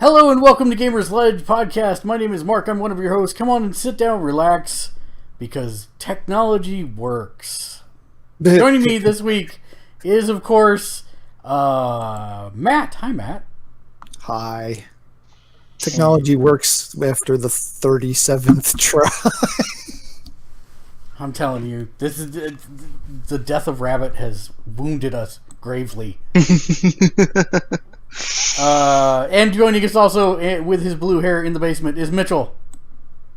Hello and welcome to Gamersledge podcast. My name is Mark. I'm one of your hosts. Come on and sit down, relax, because technology works. Joining me this week is, of course, Matt. Hi, Matt. Hi. Technology works after the 37th try. I'm telling you, this is the death of Rabbit has wounded us gravely. And joining us also with his blue hair in the basement is Mitchell.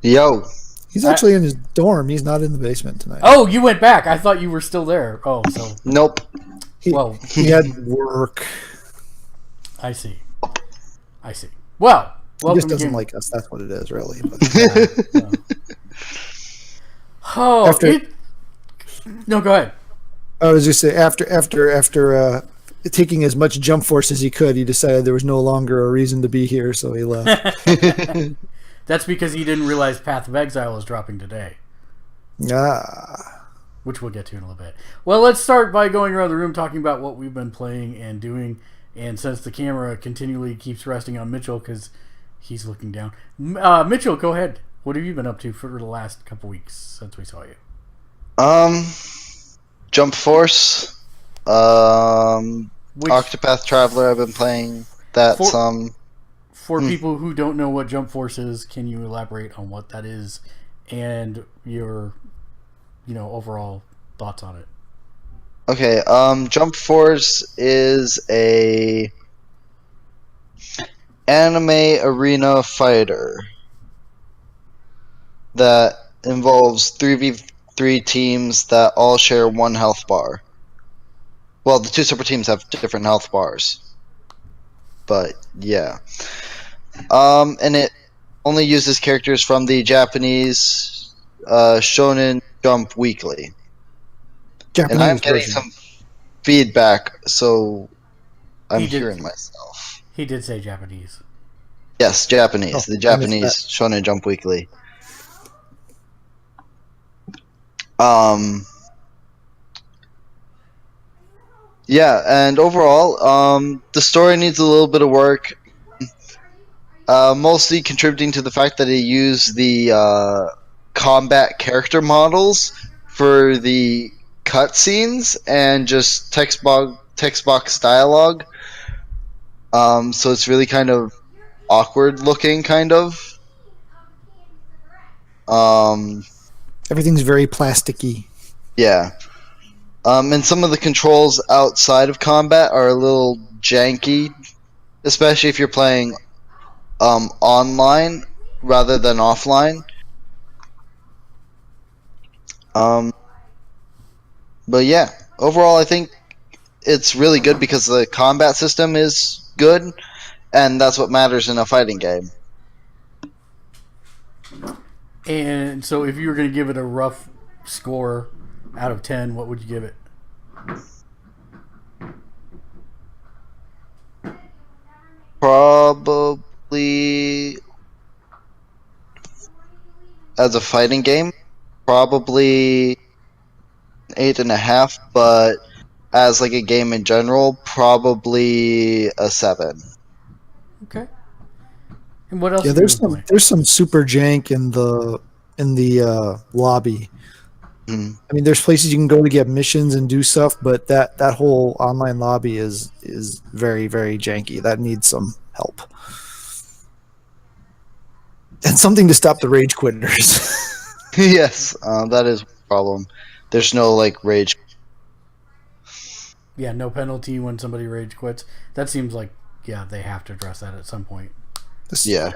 Yo. He's actually in his dorm. He's not in the basement tonight. Oh, you went back. I thought you were still there. Oh, so. Nope. He had work. I see. Well, he just doesn't like us. That's what it is, really. No, go ahead. I was just saying, after taking as much jump force as he could, he decided there was no longer a reason to be here, so he left. That's because he didn't realize Path of Exile is dropping today. Which we'll get to in a little bit. Well, let's start by going around the room talking about what we've been playing and doing. And since the camera continually keeps resting on Mitchell because he's looking down. Mitchell, go ahead. What have you been up to for the last couple weeks since we saw you? Jump Force. Octopath Traveler, I've been playing that some. For people who don't know what Jump Force is, can you elaborate on what that is and your, overall thoughts on it? Okay, Jump Force is a anime arena fighter that involves 3v3 teams that all share one health bar. Well, the two separate teams have different health bars. But, yeah. And it only uses characters from the Japanese Shonen Jump Weekly. Japanese and I'm getting version. some feedback, so I'm hearing myself. He did say Japanese. Yes, Japanese. Oh, the Japanese Shonen Jump Weekly. Yeah, and overall, the story needs a little bit of work. Mostly contributing to the fact that they use the combat character models for the cutscenes and just text box dialogue. So it's really kind of awkward looking, kind of. Everything's very plasticky. Yeah. And some of the controls outside of combat are a little janky, especially if you're playing online rather than offline. But yeah, overall I think it's really good because the combat system is good, and that's what matters in a fighting game. And so if you were going to give it a rough score out of 10, what would you give it? Probably, as a fighting game, probably 8.5, but as like a game in general, probably a 7. Okay. And what else? Yeah, there's some super jank in the lobby. Mm-hmm. I mean, there's places you can go to get missions and do stuff, but that whole online lobby is very, very janky. That needs some help. And something to stop the rage quitters. Yes, that is a problem. There's no rage. Yeah, no penalty when somebody rage quits. That seems like, they have to address that at some point. Yeah.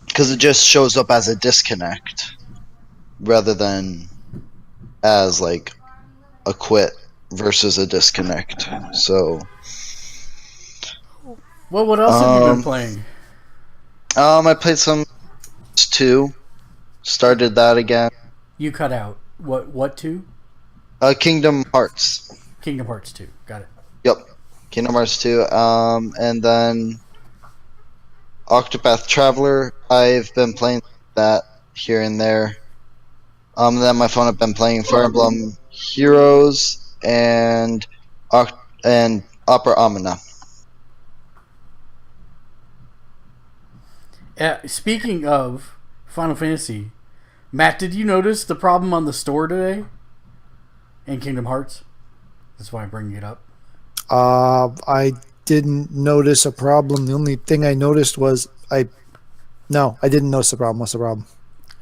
Because it just shows up as a disconnect rather than as a quit versus a disconnect. So. Well, what else have you been playing? I played some 2. Started that again. You cut out. What 2? Kingdom Hearts. Kingdom Hearts 2. Got it. Yep. Kingdom Hearts 2. And then Octopath Traveler. I've been playing that here and there. Then my phone I've been playing Fire Emblem Heroes and Opera Omnia. Speaking of Final Fantasy, Matt, did you notice the problem on the store today in Kingdom Hearts? That's why I'm bringing it up. I didn't notice a problem. The only thing I noticed was I didn't notice the problem. What's the problem?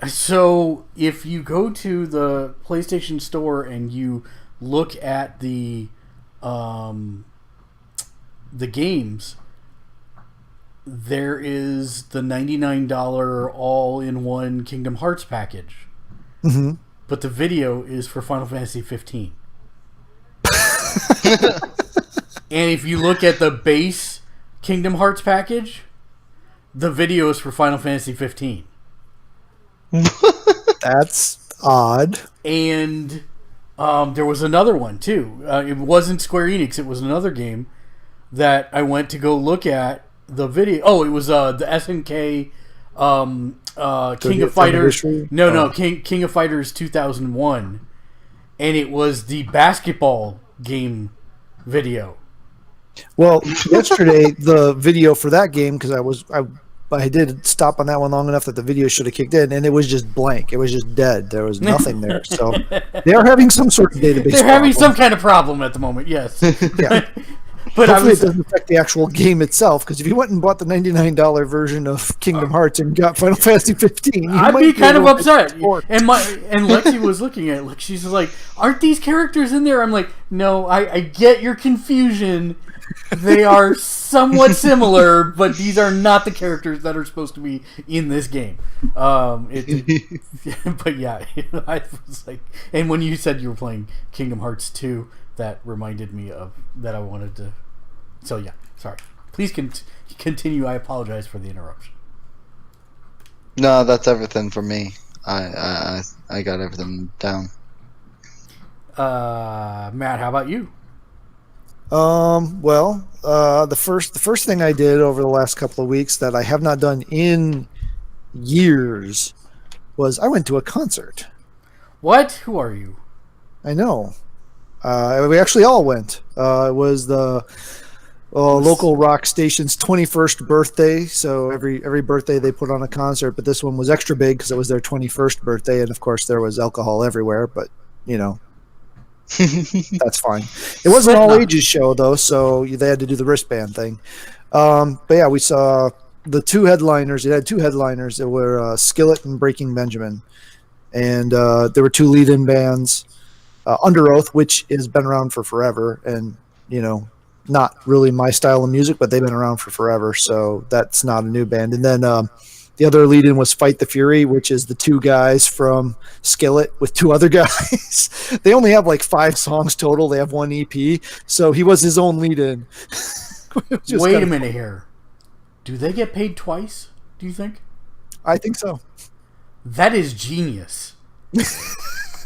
So if you go to the PlayStation Store and you look at the games, there is the $99 all-in-one Kingdom Hearts package. Mm-hmm. But the video is for Final Fantasy 15. And if you look at the base Kingdom Hearts package, the video is for Final Fantasy 15. That's odd. And there was another one too. It wasn't Square Enix. It was another game that I went to go look at the video. Oh, it was the SNK King of Fighters. King of Fighters 2001, and it was the basketball game video. Well, yesterday the video for that game, because I did stop on that one long enough that the video should have kicked in, and it was just blank. It was just dead. There was nothing there. So they are having some sort of database. They're having some kind of problem at the moment. Yes. Yeah. But hopefully it doesn't affect the actual game itself, because if you went and bought the $99 version of Kingdom Hearts and got Final Fantasy 15, I'd be kind of upset. And Lexi was looking at it. She's like, "Aren't these characters in there?" I'm like, "No, I get your confusion. They are somewhat similar, but these are not the characters that are supposed to be in this game." But yeah, I was like, and when you said you were playing Kingdom Hearts 2, that reminded me of that I wanted to. So yeah, sorry. Please continue. I apologize for the interruption. No, that's everything for me. I got everything down. Matt, how about you? Well, the first thing I did over the last couple of weeks that I have not done in years was I went to a concert. What? Who are you? I know. We actually all went. It was the local rock station's 21st birthday. So every birthday they put on a concert, but this one was extra big because it was their 21st birthday, and of course there was alcohol everywhere. But you know, that's fine. It wasn't all ages show though, so they had to do the wristband thing. But yeah, we saw the two headliners. It had two headliners. There were Skillet and Breaking Benjamin, and there were two lead-in bands. Under Oath, which has been around for forever, and you know, not really my style of music, but they've been around for forever, so that's not a new band. And then the other lead-in was Fight the Fury, which is the two guys from Skillet with two other guys. They only have like 5 songs total. They have one EP, so he was his own lead-in. Wait a minute here. Do they get paid twice, do you think? I think so. That is genius.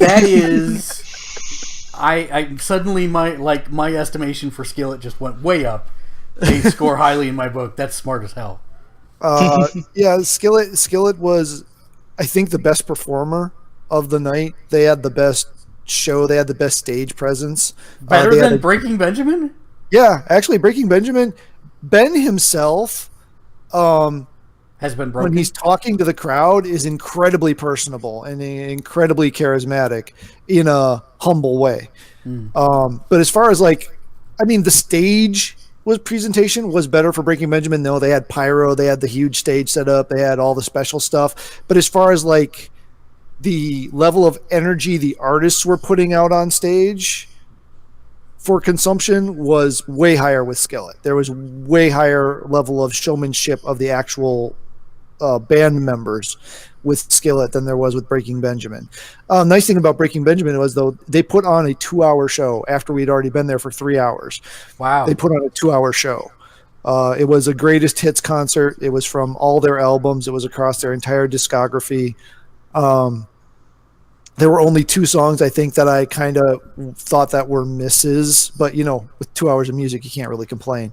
That is... I suddenly my estimation for Skillet just went way up. They score highly in my book. That's smart as hell. Yeah, Skillet was, I think, the best performer of the night. They had the best show. They had the best stage presence. Better than Breaking Benjamin? Yeah, actually, Breaking Benjamin, Ben himself, has been broken. When he's talking to the crowd, is incredibly personable and incredibly charismatic in a humble way. But as far as the stage presentation was better for Breaking Benjamin. No, they had pyro, they had the huge stage set up, they had all the special stuff. But as far as the level of energy the artists were putting out on stage for consumption was way higher with Skillet. There was way higher level of showmanship of the actual band members with Skillet than there was with Breaking Benjamin. Nice thing about Breaking Benjamin was, though, they put on a 2-hour show after we'd already been there for 3 hours. Wow. They put on a 2-hour show. It was a greatest hits concert. It was from all their albums. It was across their entire discography. There were only 2 songs, I think, that I kind of thought that were misses. But, with 2 hours of music, you can't really complain.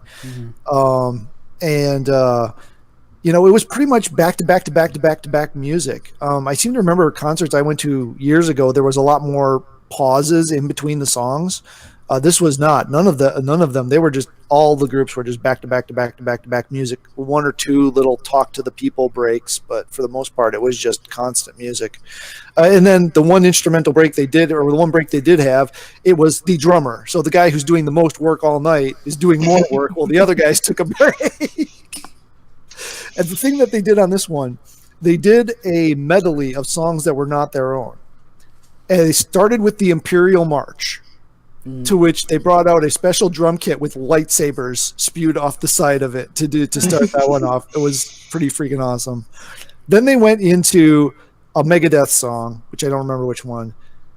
It was pretty much back-to-back music. I seem to remember concerts I went to years ago, there was a lot more pauses in between the songs. This was not. None of them. They were just, all the groups were just back to back to back to back to back music. One or two little talk to the people breaks, but for the most part, it was just constant music. And then the one instrumental break they did, or the one break they did have, it was the drummer. So the guy who's doing the most work all night is doing more work, while the other guys took a break. And the thing that they did on this one, they did a medley of songs that were not their own. And they started with the Imperial March, to which they brought out a special drum kit with lightsabers spewed off the side of it to start that one off. It was pretty freaking awesome. Then they went into a Megadeth song, which I don't remember which one.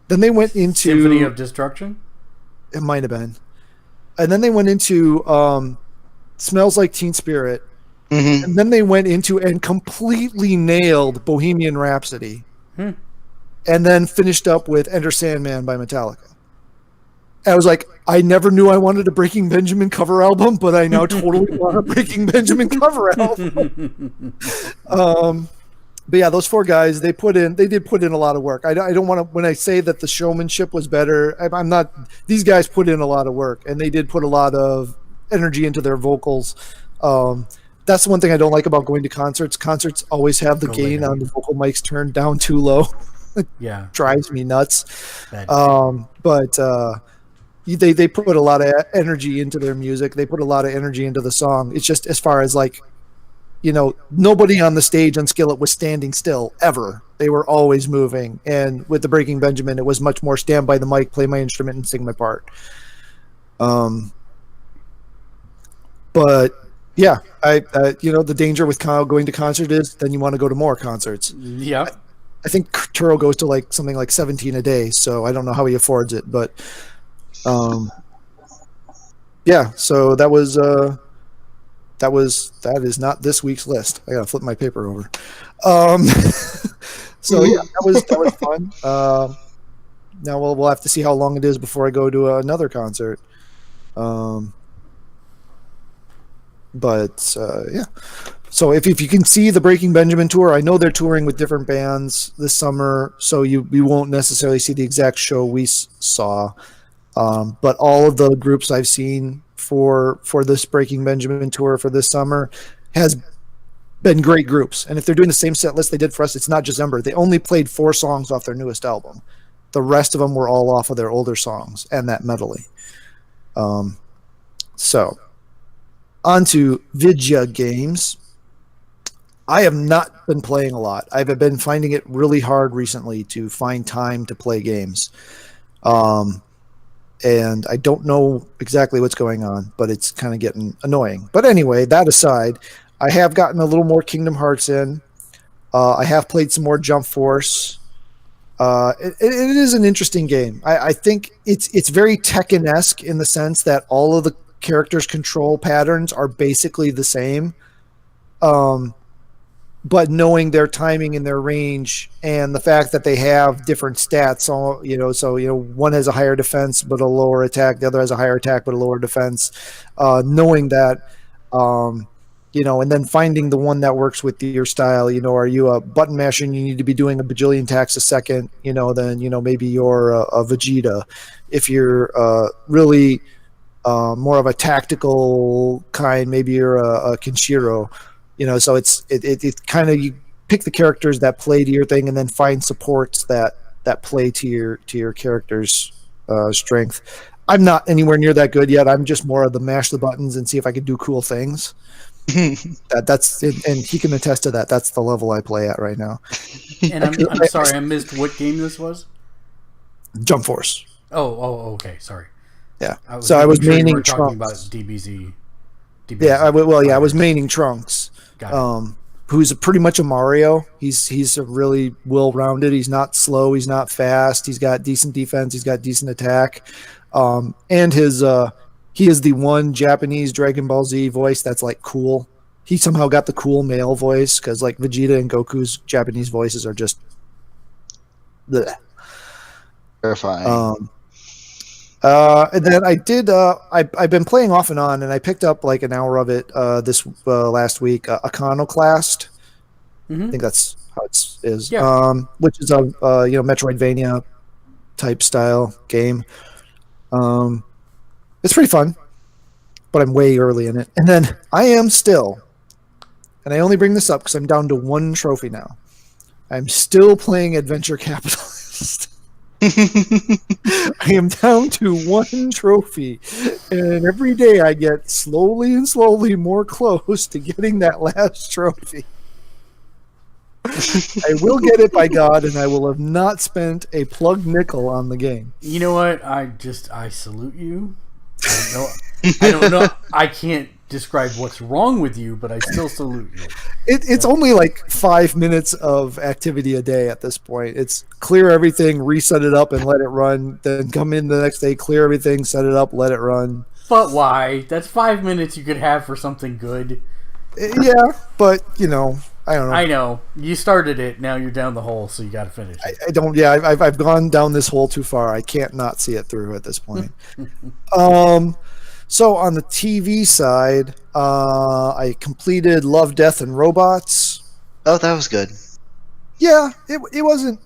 Then they went into Symphony of Destruction? It might have been. And then they went into Smells Like Teen Spirit. Mm-hmm. And then they went into and completely nailed Bohemian Rhapsody. And then finished up with Enter Sandman by Metallica. I was like, I never knew I wanted a Breaking Benjamin cover album, but I now totally want a Breaking Benjamin cover album. But yeah, those four guys, they did put in a lot of work. I don't want to, when I say that the showmanship was better, I'm not, these guys put in a lot of work, and they did put a lot of energy into their vocals. That's the one thing I don't like about going to concerts. Concerts always have the gain on the vocal mics turned down too low. Yeah. Drives me nuts. But they put a lot of energy into their music. They put a lot of energy into the song. It's just, as far as like, nobody on the stage on Skillet was standing still ever. They were always moving. And with the Breaking Benjamin, it was much more stand by the mic, play my instrument, and sing my part. But yeah, the danger with going to concert is then you want to go to more concerts. Yeah. I think Turo goes to like something like 17 a day, so I don't know how he affords it, but yeah, so that is not this week's list. I gotta flip my paper over. So yeah, that was fun. Now we'll have to see how long it is before I go to another concert. But yeah. So if you can see the Breaking Benjamin tour, I know they're touring with different bands this summer, so we won't necessarily see the exact show we saw. But all of the groups I've seen for this Breaking Benjamin tour for this summer has been great groups. And if they're doing the same set list they did for us, it's not December. They only played 4 songs off their newest album. The rest of them were all off of their older songs and that medley. So on to video games. I have not been playing a lot. I've been finding it really hard recently to find time to play games. And I don't know exactly what's going on, but it's kind of getting annoying. But anyway, that aside, I have gotten a little more Kingdom Hearts in. I have played some more Jump Force. It is an interesting game. I think it's very Tekken-esque in the sense that all of the characters' control patterns are basically the same. But knowing their timing and their range and the fact that they have different stats, so one has a higher defense but a lower attack, the other has a higher attack but a lower defense. Knowing that, and then finding the one that works with your style. Are you a button masher and you need to be doing a bajillion attacks a second? Then maybe you're a Vegeta. If you're really more of a tactical kind, maybe you're a Kenshiro. So it's kind of, you pick the characters that play to your thing and then find supports that play to your character's strength. I'm not anywhere near that good yet. I'm just more of the mash the buttons and see if I can do cool things. That's it, and he can attest to that. That's the level I play at right now. And I'm sorry, I missed what game this was. Jump Force. Oh, okay, sorry. Yeah. I was maining Trunks. Talking about DBZ. Yeah, I was maining Trunks. Got it. Who's pretty much a Mario. He's a really well-rounded. He's not slow. He's not fast. He's got decent defense. He's got decent attack. And he is the one Japanese Dragon Ball Z voice that's like cool. He somehow got the cool male voice because like Vegeta and Goku's Japanese voices are just bleh. Terrifying. And then I did. I've been playing off and on, and I picked up like an hour of it this last week. Iconoclast. I think that's how it is. Yeah. Which is a Metroidvania type style game. It's pretty fun, but I'm way early in it. And then I am still, and I only bring this up because I'm down to 1 trophy now. I'm still playing Adventure Capitalist. I am down to 1 trophy, and every day I get slowly and slowly more close to getting that last trophy. I will get it, by God, and I will have not spent a plug nickel on the game. You know what? I salute you. I don't know. I can't describe what's wrong with you, but I still salute you. It's only like 5 minutes of activity a day at this point. It's clear everything, reset it up, and let it run. Then come in the next day, clear everything, set it up, let it run. But why? That's 5 minutes you could have for something good. Yeah, but I don't know. I know. You started it, now you're down the hole, so you gotta finish it. I don't. Yeah, I've gone down this hole too far. I can't not see it through at this point. So on the TV side, I completed Love, Death, and Robots. Oh, that was good. Yeah, it wasn't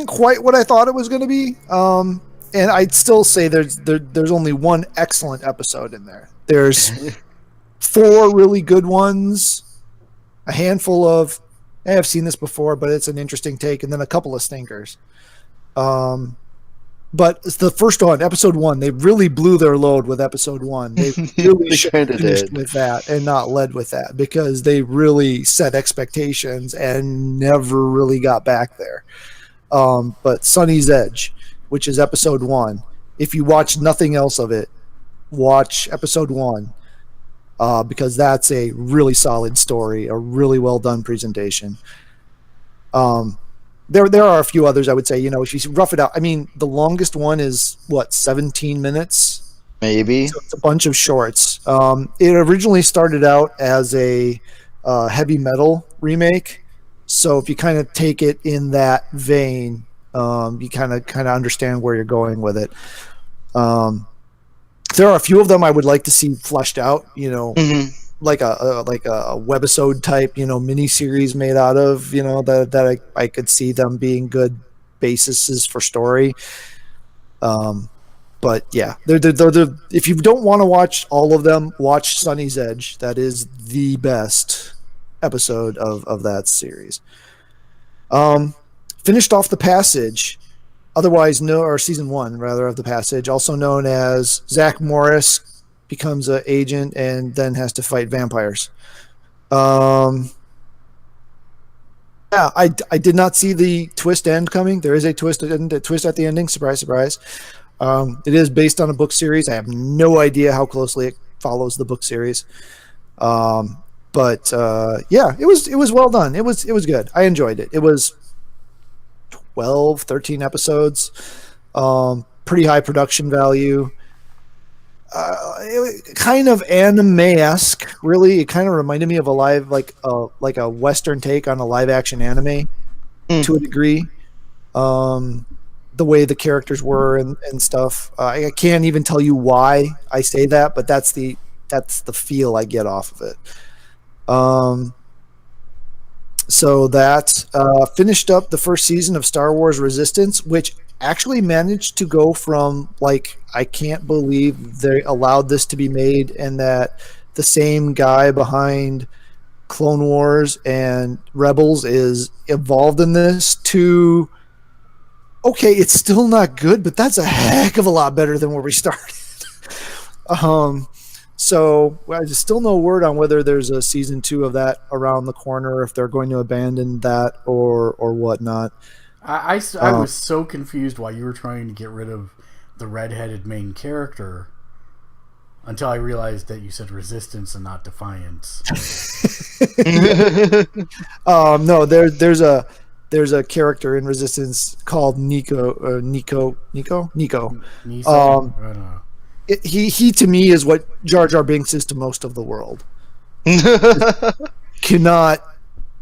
quite what I thought it was going to be. And I'd still say there's only 1 excellent episode in there. There's 4 really good ones, a handful of I have seen this before, but it's an interesting take, and then a couple of stinkers. But it's the first one, episode 1, they really blew their load with episode 1. They really should have finished with that and not led with that, because they really set expectations and never really got back there. But Sunny's Edge, which is episode 1, if you watch nothing else of it, watch episode 1, because that's a really solid story, a really well done presentation. There are a few others I would say, if you rough it out. I mean, the longest one is 17 minutes? Maybe. So it's a bunch of shorts. It originally started out as a heavy metal remake. So if you kind of take it in that vein, you kind of understand where you're going with it. There are a few of them I would like to see fleshed out, like a webisode type, mini series made out of, that I could see them being good bases for story. But yeah, they're if you don't want to watch all of them, watch Sunny's Edge. That is the best episode of that series. Finished off The Passage, or season 1 rather of The Passage, also known as Zach Morris becomes an agent and then has to fight vampires. Yeah, I did not see the twist end coming. There is a twist at the ending. Surprise, surprise. It is based on a book series. I have no idea how closely it follows the book series. But yeah, it was well done. It was good. I enjoyed it. It was 13 episodes. Pretty high production value. It kind of anime-esque, really. It kind of reminded me of like a Western take on a live-action anime to a degree. The way the characters were and stuff. I can't even tell you why I say that, but that's the feel I get off of it. So that finished up the first season of Star Wars Resistance, which actually managed to go from I can't believe they allowed this to be made, and that the same guy behind Clone Wars and Rebels is involved in this, to okay, it's still not good, but that's a heck of a lot better than where we started. So there's still no word on whether there's a season 2 of that around the corner, if they're going to abandon that or whatnot. I was so confused why you were trying to get rid of the redheaded main character until I realized that you said Resistance and not Defiance. No, there's a character in Resistance called Nico. Nico. I don't know. He to me is what Jar Jar Binks is to most of the world. Cannot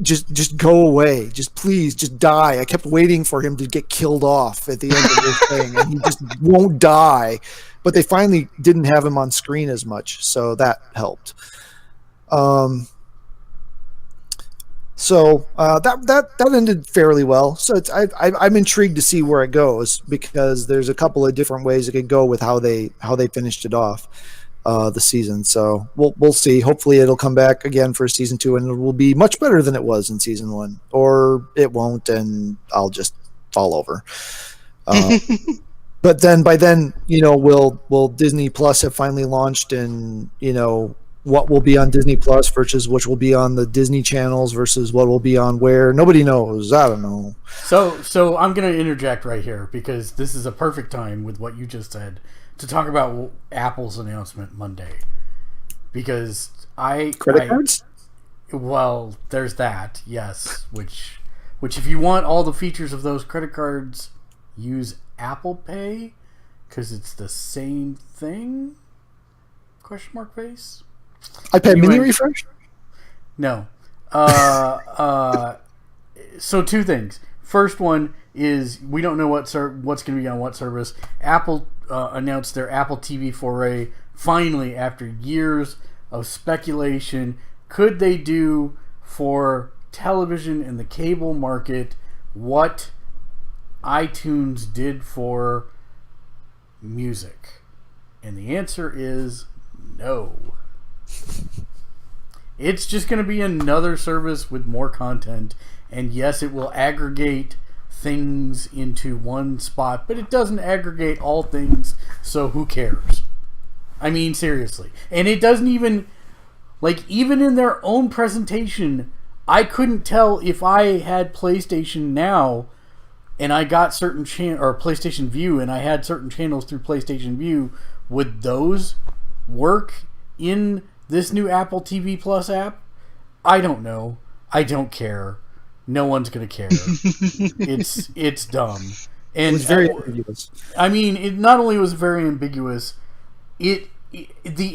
just go away. Please die. I kept waiting for him to get killed off at the end of this thing, and he just won't die. But they finally didn't have him on screen as much, so that helped. So that ended fairly well. So I'm intrigued to see where it goes, because there's a couple of different ways it could go with how they finished it off the season. So we'll see. Hopefully it'll come back again for season 2, and it will be much better than it was in season 1, or it won't, and I'll just fall over. But then by then, will Disney Plus have finally launched, and what will be on Disney Plus versus which will be on the Disney channels versus what will be on where? Nobody knows. I don't know. So I'm going to interject right here, because this is a perfect time with what you just said to talk about Apple's announcement Monday. Because credit cards? Well, there's that, yes. Which if you want all the features of those credit cards, use Apple Pay, because it's the same thing? Question mark face? iPad mini refresh? No. So 2 things. First one is we don't know what's going to be on what service. Apple announced their Apple TV foray finally after years of speculation. Could they do for television in the cable market what iTunes did for music? And the answer is no. It's just going to be another service with more content, and yes, it will aggregate things into one spot, but it doesn't aggregate all things, so who cares? I mean, seriously. And it doesn't even, even in their own presentation, I couldn't tell if I had PlayStation Now and I got certain or PlayStation View and I had certain channels through PlayStation View, would those work in this new Apple TV Plus app? I don't know. I don't care. No one's gonna care. It's dumb. And it was very ambiguous. I mean, it not only was very ambiguous, the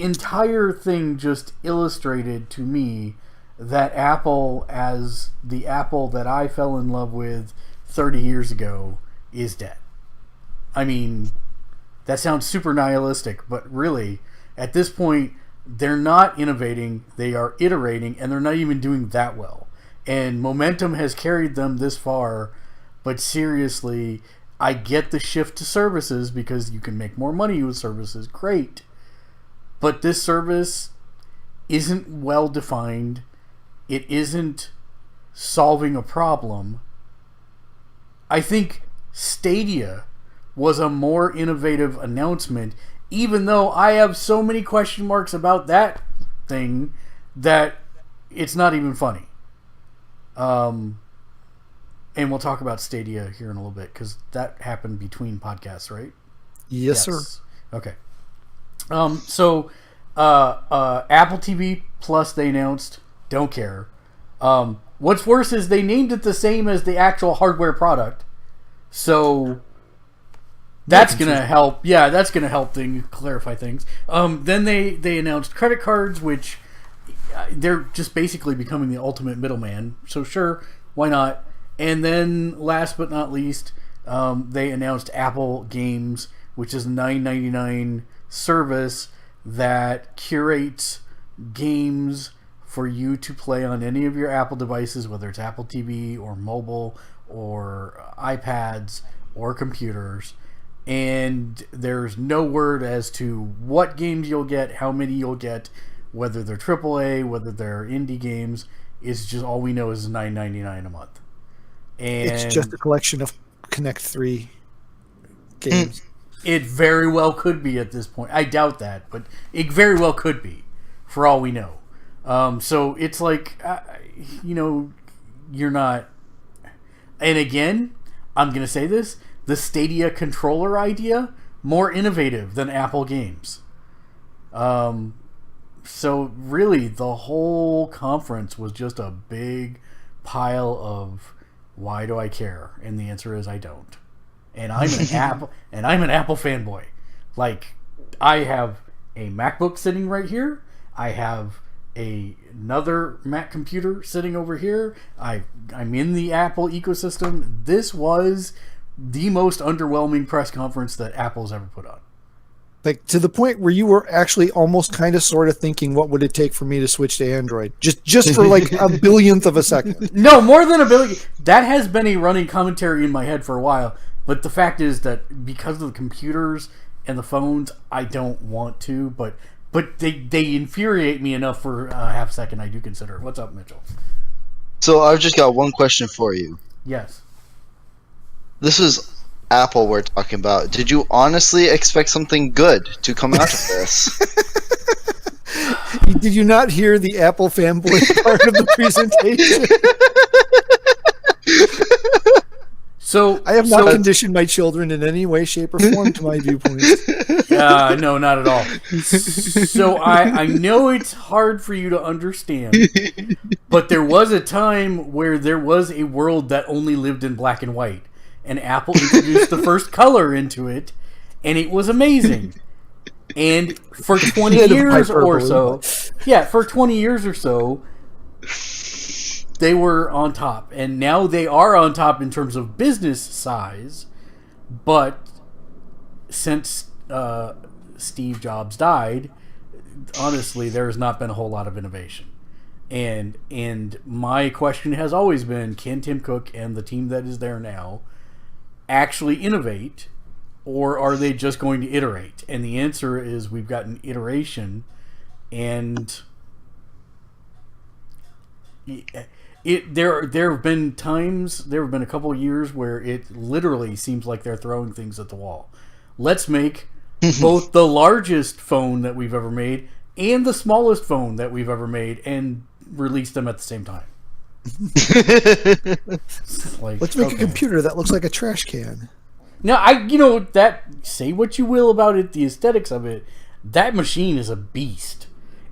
entire thing just illustrated to me that Apple, as the Apple that I fell in love with 30 years ago, is dead. I mean, that sounds super nihilistic, but really, at this point, they're not innovating, they are iterating, and they're not even doing that well. And momentum has carried them this far, but seriously, I get the shift to services because you can make more money with services, great. But this service isn't well defined, it isn't solving a problem. I think Stadia was a more innovative announcement, even though I have so many question marks about that thing that it's not even funny. And we'll talk about Stadia here in a little bit, because that happened between podcasts, right? Yes, sir. Okay. So Apple TV Plus, they announced, don't care. What's worse is they named it the same as the actual hardware product. So that's going to help. Yeah, that's going to help clarify things. Then they announced credit cards, which they're just basically becoming the ultimate middleman. So sure, why not? And then last but not least, they announced Apple Games, which is a $9.99 service that curates games for you to play on any of your Apple devices, whether it's Apple TV or mobile or iPads or computers. And there's no word as to what games you'll get, how many you'll get, whether they're AAA, whether they're indie games. It's just, all we know is $9.99 a month. And it's just a collection of Connect 3 games. It very well could be at this point. I doubt that, but it very well could be, for all we know. So it's like, you're not... And again, I'm going to say this, the Stadia controller idea, more innovative than Apple games. So really, the whole conference was just a big pile of, why do I care? And the answer is, I don't. And I'm an Apple fanboy. Like, I have a MacBook sitting right here. I have another Mac computer sitting over here. I'm in the Apple ecosystem. This was the most underwhelming press conference that Apple's ever put on. Like to the point where you were actually almost kind of sort of thinking, what would it take for me to switch to Android? Just for like a billionth of a second. No, more than a billion. That has been a running commentary in my head for a while. But the fact is that because of the computers and the phones, I don't want to. But they infuriate me enough for a half second. I do consider it. What's up, Mitchell? So I've just got one question for you. Yes. This is Apple we're talking about. Did you honestly expect something good to come out of this? Did you not hear the Apple fanboy part of the presentation? So I have not conditioned my children in any way, shape, or form to my viewpoints. No, not at all. So I know it's hard for you to understand, but there was a time where there was a world that only lived in black and white, and Apple introduced the first color into it, and it was amazing. And for 20 years or so, for 20 years or so, they were on top, and now they are on top in terms of business size. But since Steve Jobs died, honestly, there has not been a whole lot of innovation. And my question has always been: can Tim Cook and the team that is there now actually innovate, or are they just going to iterate? And the answer is we've got an iteration, and there have been times, there have been a couple of years where it literally seems like they're throwing things at the wall. Let's make both the largest phone that we've ever made and the smallest phone that we've ever made and release them at the same time. Let's make a computer that looks like a trash can. Now, that, say what you will about it, the aesthetics of it, that machine is a beast.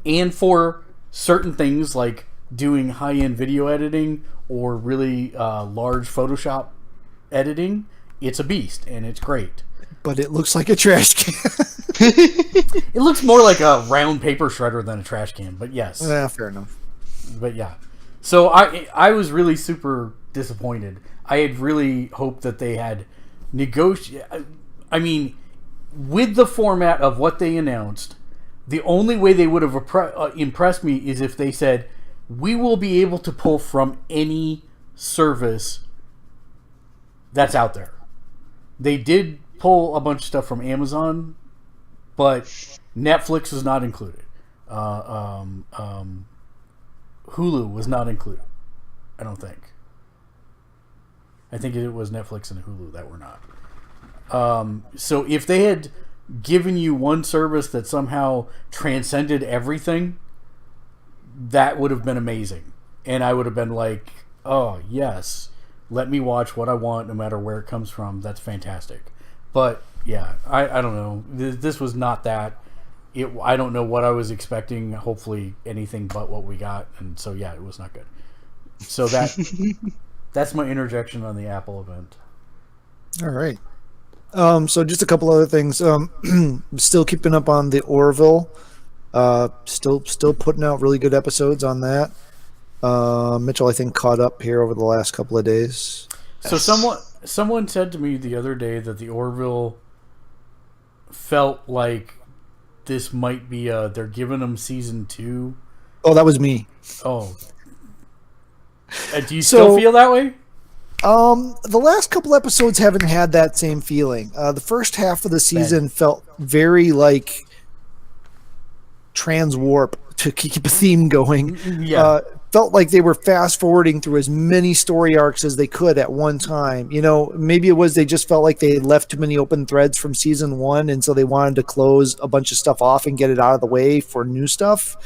And for certain things like doing high-end video editing or really large Photoshop editing, it's a beast, and it's great. But it looks like a trash can. It looks more like a round paper shredder than a trash can, but yes. Yeah, fair enough. But yeah. So I was really super disappointed. I had really hoped that they had negotiated. I mean, with the format of what they announced, the only way they would have impressed me is if they said, we will be able to pull from any service that's out there. They did pull a bunch of stuff from Amazon, but Netflix is not included. Hulu was not included, I don't think. I think it was Netflix and Hulu that were not. So if they had given you one service that somehow transcended everything, that would have been amazing. And I would have been like, oh, yes, let me watch what I want no matter where it comes from. That's fantastic. But, yeah, I don't know. This was not that. I don't know what I was expecting. Hopefully anything but what we got. And so, yeah, it was not good. So that's my interjection on the Apple event. All right. So just a couple other things. Still keeping up on the Orville. Still putting out really good episodes on that. Mitchell, I think, caught up here over the last couple of days. So someone said to me the other day that the Orville felt like this might be they're giving them season 2. Oh, that was me. Oh. Do you still feel that way? The last couple episodes haven't had that same feeling. The first half of the season felt very like trans warp, to keep a theme going. Yeah. Felt like they were fast forwarding through as many story arcs as they could at one time. You know, maybe it was they just felt like they left too many open threads from season 1, and so they wanted to close a bunch of stuff off and get it out of the way for new stuff.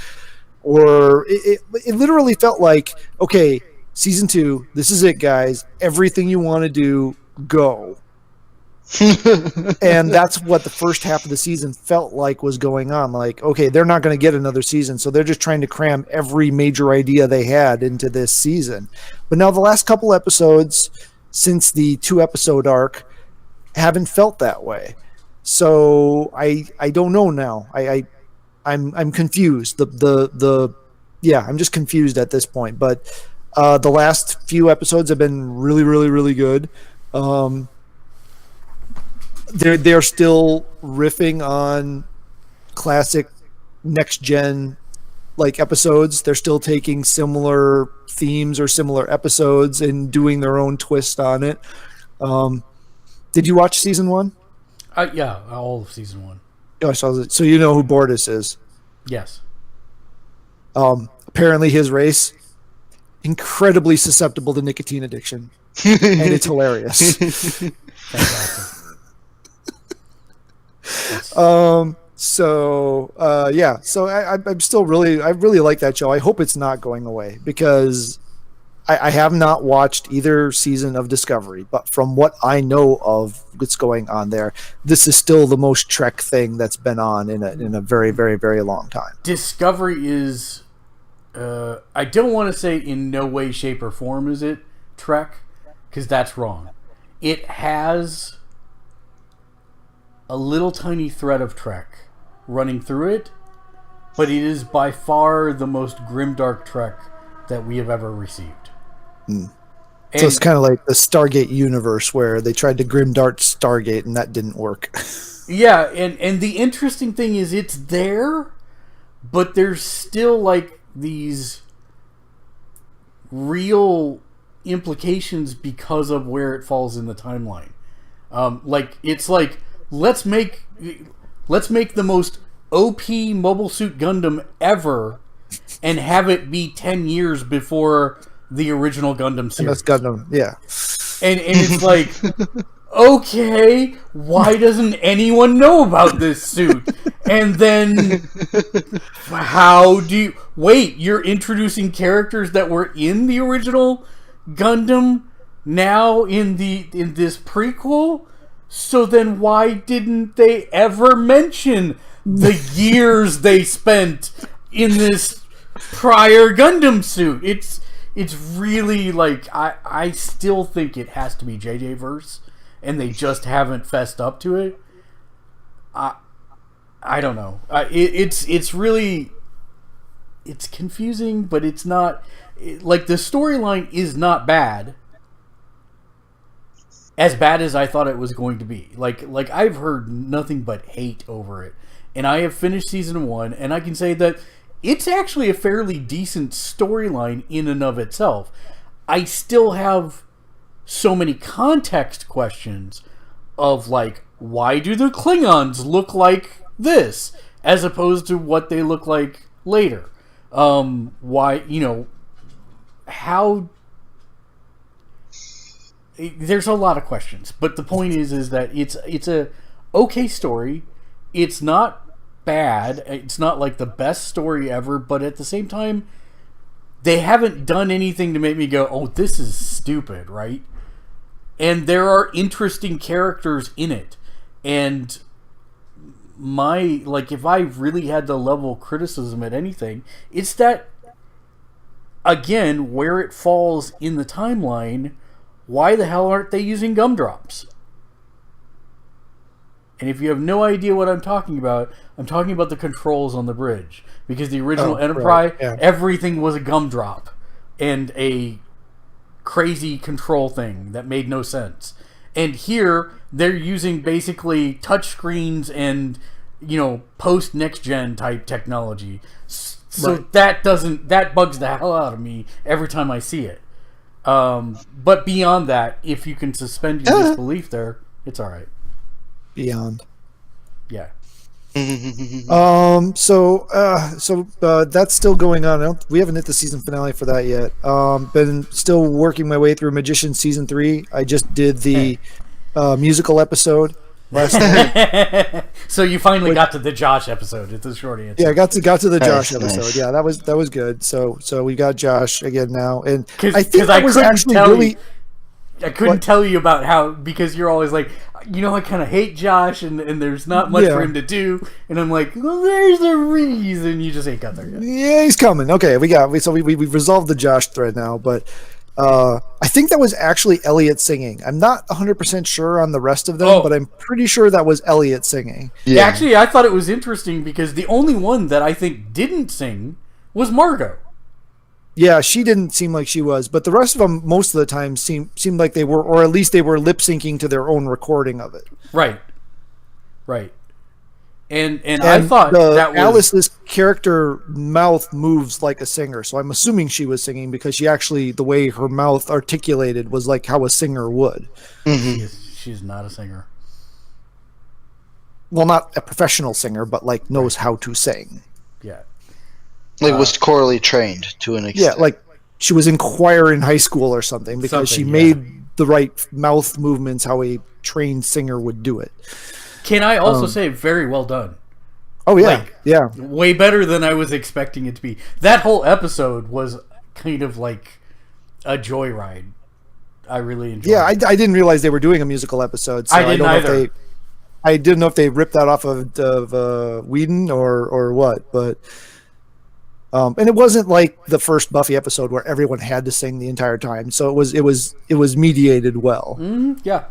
Or it literally felt like, okay, season 2, this is it, guys. Everything you want to do, go. And that's what the first half of the season felt like was going on. Like, okay, they're not going to get another season, so they're just trying to cram every major idea they had into this season. But now the last couple episodes since the 2-episode arc haven't felt that way. So I don't know now. I'm confused. I'm just confused at this point. But the last few episodes have been really, really, really good. they're still riffing on classic next gen like episodes. They're still taking similar themes or similar episodes and doing their own twist on it. Did you watch season 1? Yeah, all of season 1. Oh, so you know who Bortus is? Yes. Apparently his race, incredibly susceptible to nicotine addiction. And it's hilarious. Fantastic. So I'm still I really like that show. I hope it's not going away because I have not watched either season of Discovery, but from what I know of what's going on there, this is still the most Trek thing that's been on in a very, very, very long time. Discovery is, I don't want to say in no way, shape, or form is it Trek, because that's wrong. It has a little tiny thread of Trek running through it, but it is by far the most grimdark Trek that we have ever received. So it's kind of like the Stargate universe where they tried to grimdark Stargate and that didn't work. Yeah, and the interesting thing is it's there, but there's still like these real implications because of where it falls in the timeline. It's like let's make the most OP Mobile Suit Gundam ever and have it be 10 years before the original Gundam series. And that's Gundam, yeah. And it's like, okay, why doesn't anyone know about this suit? And then, how do you... Wait, you're introducing characters that were in the original Gundam now in this prequel? So then why didn't they ever mention the years they spent in this prior Gundam suit? It's really like I still think it has to be JJ verse, and they just haven't fessed up to it. I don't know. It's really confusing, but it's not like the storyline is not bad. As bad as I thought it was going to be. Like I've heard nothing but hate over it, and I have finished season 1, and I can say that it's actually a fairly decent storyline in and of itself. I still have so many context questions of like, why do the Klingons look like this as opposed to what they look like later? Why, how... There's a lot of questions, but the point is that it's a okay story. It's not bad. It's not like the best story ever, but at the same time, they haven't done anything to make me go, oh, this is stupid, right? And there are interesting characters in it. And if I really had to level criticism at anything, it's that, again, where it falls in the timeline, why the hell aren't they using gumdrops? And if you have no idea what I'm talking about the controls on the bridge. Because the original Enterprise, right, yeah. Everything was a gumdrop and a crazy control thing that made no sense. And here, they're using basically touchscreens and, post next gen type technology. So right. That bugs the hell out of me every time I see it. But beyond that, if you can suspend your disbelief there, it's alright. Beyond. Yeah. So that's still going on. We haven't hit the season finale for that yet. Been still working my way through Magician season 3. I just did the musical episode last night. So you finally got to the Josh episode. It's a short answer. Yeah, I got to the Josh episode. Yeah, that was good. So we got Josh again now, and I think that was actually really. I couldn't tell you about how, because you're always like, I kind of hate Josh, and there's not much for him to do, and I'm like, well, there's a reason. You just ain't got there yet. Yeah, he's coming. Okay, we resolved the Josh thread now, but I think that was actually Elliot singing. I'm not 100% sure on the rest of them, but I'm pretty sure that was Elliot singing. Yeah. Actually, I thought it was interesting because the only one that I think didn't sing was Margot. Yeah, she didn't seem like she was, but the rest of them, most of the time, seemed like they were, or at least they were lip syncing to their own recording of it. Right. Right. And I thought that was Alice's character mouth moves like a singer, so I'm assuming she was singing because she actually, the way her mouth articulated was like how a singer would. she's not a singer. Well, not a professional singer, but like knows how to sing. Yeah. Like was chorally trained to an extent. Yeah, like she was in choir in high school or something because she made the right mouth movements how a trained singer would do it. Can I also say very well done? Oh yeah, yeah. Way better than I was expecting it to be. That whole episode was kind of like a joyride. I really enjoyed. Yeah, it. I didn't realize they were doing a musical episode. So I didn't either. I didn't know if they ripped that off of Whedon or what, but and it wasn't like the first Buffy episode where everyone had to sing the entire time. So it was mediated well. Yeah.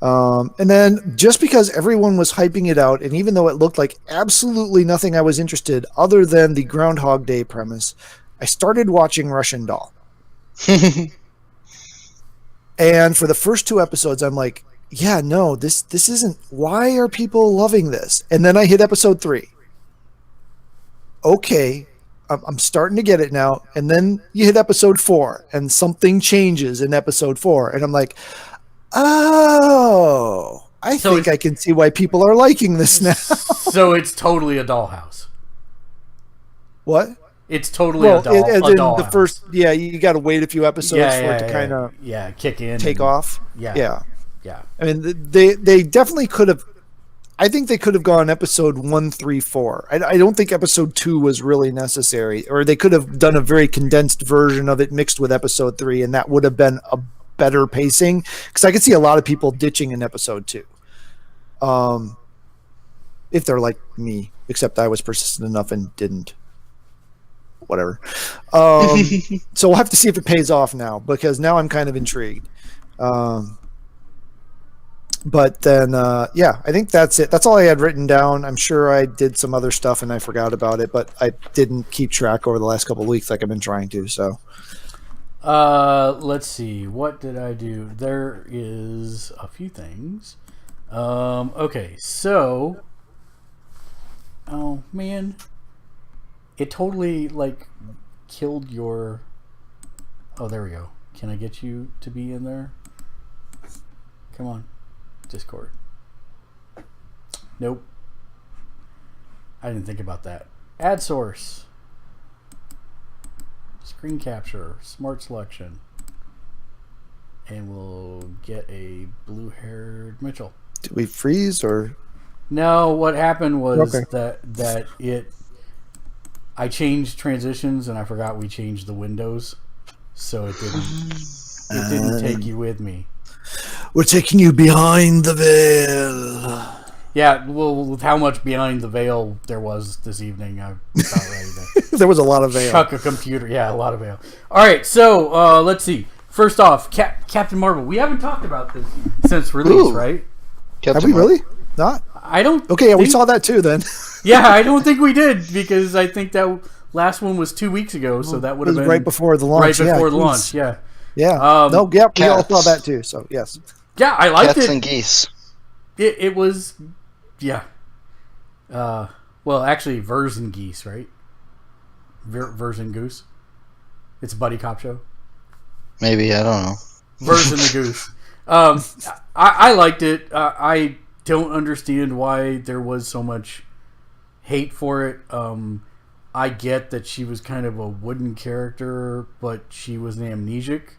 And then just because everyone was hyping it out, and even though it looked like absolutely nothing I was interested other than the Groundhog Day premise, I started watching Russian Doll. And for the first 2 episodes, I'm like, yeah, no, this isn't. Why are people loving this? And then I hit episode 3. Okay, I'm starting to get it now. And then you hit episode 4, and something changes in episode 4, and I'm like, oh, I think I can see why people are liking this now. So it's totally a dollhouse. What? It's totally a dollhouse. The first, yeah, you got to wait a few episodes for it to kind of kick in, take off. Yeah. I mean, they definitely could have. I think they could have gone episode 1, 3, 4. I don't think episode 2 was really necessary, or they could have done a very condensed version of it mixed with episode 3, and that would have been a better pacing, because I could see a lot of people ditching in episode 2. If they're like me, except I was persistent enough and didn't. Whatever. So we'll have to see if it pays off now, because now I'm kind of intrigued. But then, I think that's it. That's all I had written down. I'm sure I did some other stuff and I forgot about it, but I didn't keep track over the last couple of weeks like I've been trying to. So, let's see. What did I do? There is a few things. Okay, so, oh man, it totally killed your. Oh, there we go. Can I get you to be in there? Come on. Discord. Nope. I didn't think about that. Ad source. Screen capture. Smart selection. And we'll get a blue-haired Mitchell. Did we freeze or? No, what happened was that I changed transitions and I forgot we changed the windows. So it didn't take you with me. We're taking you behind the veil. Yeah, well, with how much behind the veil there was this evening, I'm about ready to there was a lot of veil. chuck a computer. Yeah, a lot of veil. All right, so let's see. First off, Captain Marvel. We haven't talked about this since release, right? Have we really? Not? I don't. Okay, we saw that too then. Yeah, I don't think we did, because I think that last one was 2 weeks ago, so that would have been right before the launch. Right before the launch, yeah. Yeah. We all saw that too. So yes. Yeah, I liked Cats it. and geese. It was, yeah. Well, actually, Verzen geese, right? Verzen goose. It's a buddy cop show. Maybe, I don't know. Verzen the goose. I liked it. I don't understand why there was so much hate for it. I get that she was kind of a wooden character, but she was an amnesiac,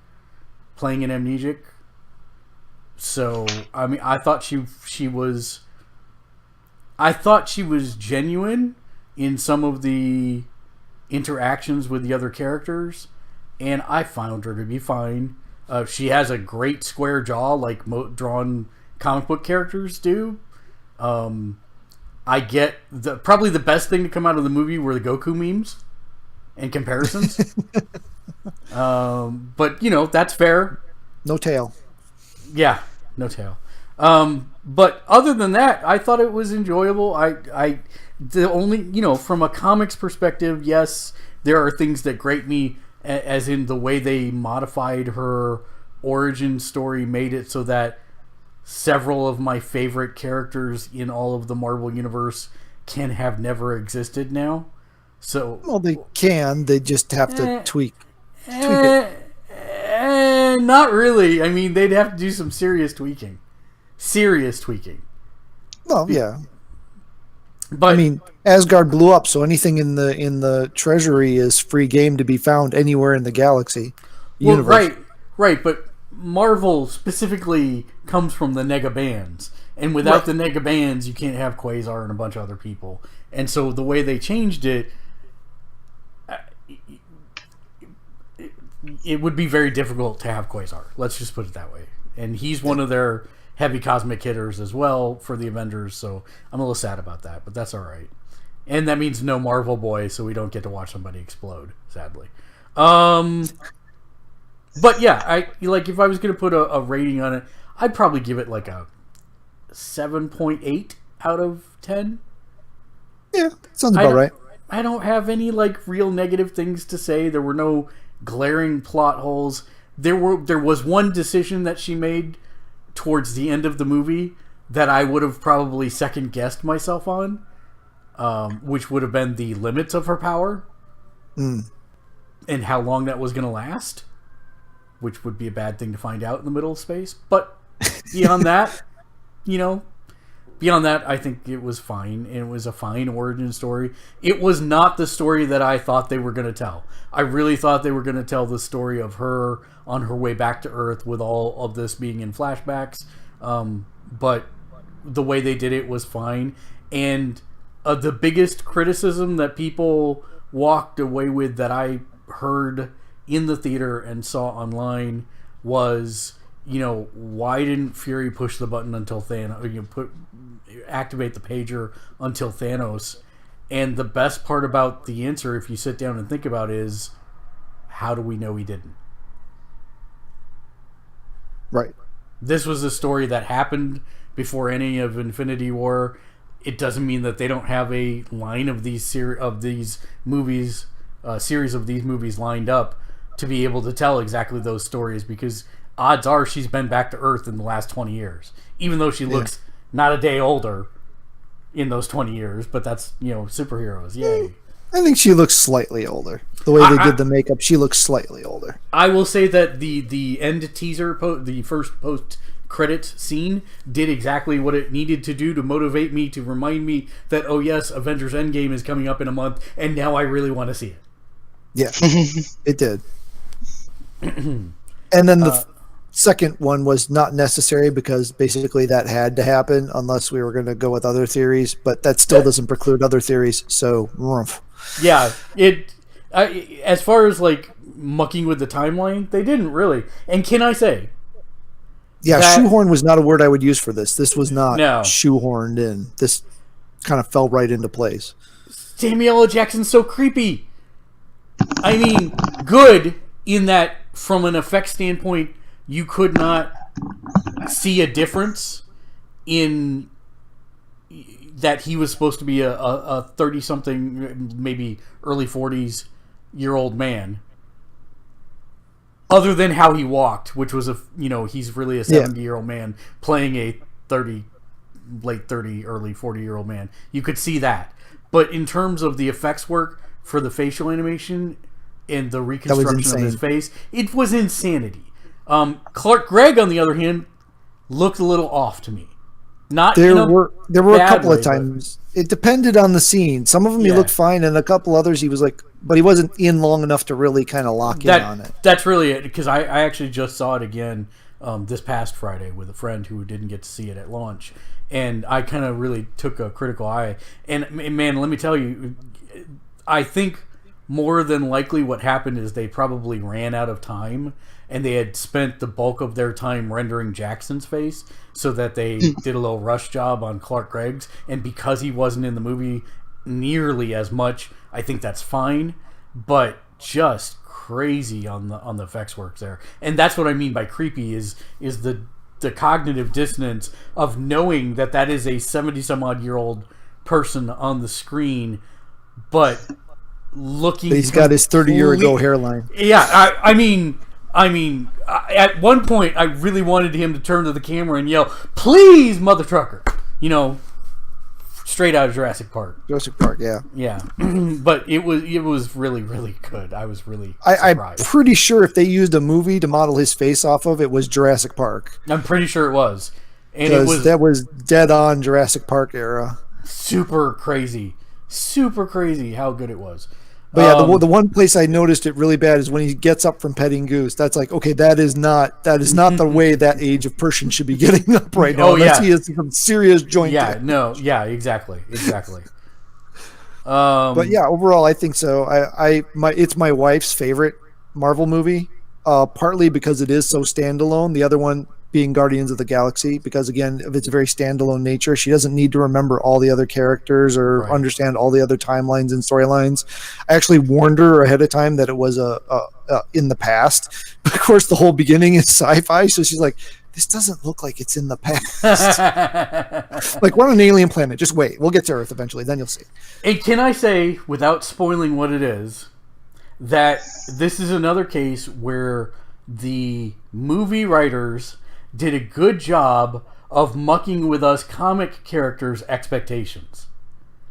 playing an amnesiac. So, I mean, I thought she was genuine in some of the interactions with the other characters, and I found her to be fine. She has a great square jaw, like drawn comic book characters do. I get probably the best thing to come out of the movie were the Goku memes and comparisons. But that's fair. No tail. Yeah, no tail. But other than that, I thought it was enjoyable. The only from a comics perspective, yes, there are things that grate me, as in the way they modified her origin story, made it so that several of my favorite characters in all of the Marvel Universe can have never existed now. So, well, they can. They just have to tweak it. Not really. I mean, they'd have to do some serious tweaking. Well, yeah. But I mean, Asgard blew up, so anything in the treasury is free game to be found anywhere in the galaxy. well, Universe. right. But Marvel specifically comes from the Nega Bands, and without the Nega Bands, you can't have Quasar and a bunch of other people. And so the way they changed it, it would be very difficult to have Quasar. Let's just put it that way. And he's one of their heavy cosmic hitters as well for the Avengers, so I'm a little sad about that, but that's all right. And that means no Marvel Boy, so we don't get to watch somebody explode, sadly. But yeah, if I was going to put a rating on it, I'd probably give it like a 7.8 out of 10. Yeah, sounds about right. I don't have any like real negative things to say. There were no glaring plot holes. There was one decision that she made towards the end of the movie that I would have probably second guessed myself on, which would have been the limits of her power and how long that was going to last, which would be a bad thing to find out in the middle of space. But beyond that, I think it was fine. It was a fine origin story. It was not the story that I thought they were going to tell. I really thought they were going to tell the story of her on her way back to Earth with all of this being in flashbacks. But the way they did it was fine. And the biggest criticism that people walked away with that I heard in the theater and saw online was, why didn't Fury push the button until Thanos? Activate the pager until Thanos. And the best part about the answer, if you sit down and think about it, is how do we know he didn't? Right. This was a story that happened before any of Infinity War. It doesn't mean that they don't have a line of these series of these movies lined up to be able to tell exactly those stories, because odds are she's been back to Earth in the last 20 years, even though she looks not a day older in those 20 years, but that's, superheroes. Yay. I think she looks slightly older. The way they did the makeup, she looks slightly older. I will say that the end teaser, the first post-credit scene, did exactly what it needed to do to motivate me, to remind me that, oh yes, Avengers Endgame is coming up in a month, and now I really want to see it. Yeah, it did. And then the second one was not necessary, because basically that had to happen unless we were going to go with other theories, but that still doesn't preclude other theories, so yeah, as far as like mucking with the timeline, they didn't really. And can I say, shoehorn was not a word I would use for this. This was not shoehorned in. This kind of fell right into place. Samuel L. Jackson's so creepy. I mean, good in that from an effects standpoint, you could not see a difference in that he was supposed to be a 30-something, maybe early 40s-year-old man, other than how he walked, which was he's really a 70-year-old man playing a late 30, early 40-year-old man. You could see that. But in terms of the effects work for the facial animation and the reconstruction of his face, it was insanity. Clark Gregg, on the other hand, looked a little off to me. There were a couple of times. It depended on the scene. Some of them he looked fine, and a couple others he was like, but he wasn't in long enough to really kind of lock in on it. That's really it, because I actually just saw it again this past Friday with a friend who didn't get to see it at launch, and I kind of really took a critical eye. And man, let me tell you, I think more than likely what happened is they probably ran out of time, and they had spent the bulk of their time rendering Jackson's face, so that they did a little rush job on Clark Gregg's. And because he wasn't in the movie nearly as much, I think that's fine. But just crazy on the effects work there. And that's what I mean by creepy is the cognitive dissonance of knowing that is a 70-some-odd-year-old person on the screen, but looking... But he's got his 30-year-ago hairline. Yeah, I mean... I mean, at one point, I really wanted him to turn to the camera and yell, "Please, mother trucker!" You know, straight out of Jurassic Park. Jurassic Park, yeah. Yeah, but it was really, really good. I was really I'm surprised. pretty sure if they used a movie to model his face off of, it was Jurassic Park. I'm pretty sure it was. And Because that was dead on Jurassic Park era. super crazy how good it was. But yeah, the one place I noticed it really bad is when he gets up from petting Goose. That's like, okay, that is not the way that age of person should be getting up right now. Unless he has some serious joint. Yeah, damage. no, yeah, exactly. But yeah, overall, I think so. It's my wife's favorite Marvel movie, partly because it is so standalone. The other one being Guardians of the Galaxy, because again, of its very standalone nature, she doesn't need to remember all the other characters or understand all the other timelines and storylines. I actually warned her ahead of time that it was in the past, but of course the whole beginning is sci-fi, so she's like, this doesn't look like it's in the past. Like, we're on an alien planet. Just wait. We'll get to Earth eventually. Then you'll see. And can I say, without spoiling what it is, that this is another case where the movie writers did a good job of mucking with us comic characters' expectations.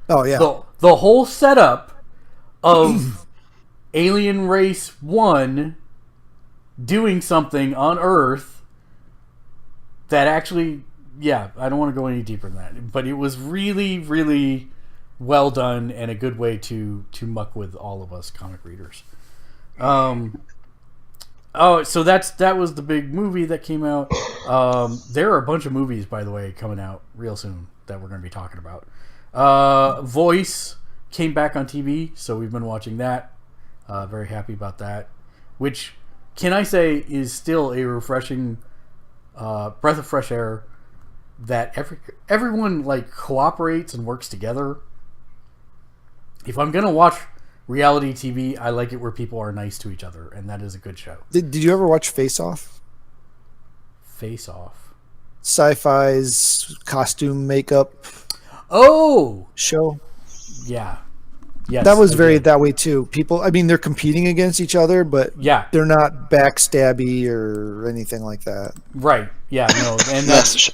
Oh, yeah. The whole setup of Alien Race 1 doing something on Earth that actually, yeah, I don't want to go any deeper than that, but it was really, really well done and a good way to muck with all of us comic readers. So that was the big movie that came out. There are a bunch of movies, by the way, coming out real soon that we're going to be talking about. Voice came back on TV, so we've been watching that. Very happy about that. Which, can I say, is still a refreshing breath of fresh air that everyone like cooperates and works together. If I'm going to watch reality TV, I like it where people are nice to each other, and that is a good show. Did you ever watch Face Off? Face Off. Sci-Fi's costume makeup show. Yeah. Yes, that was that way too. People, I mean, they're competing against each other, but they're not backstabby or anything like that. Right. Yeah. No. And that's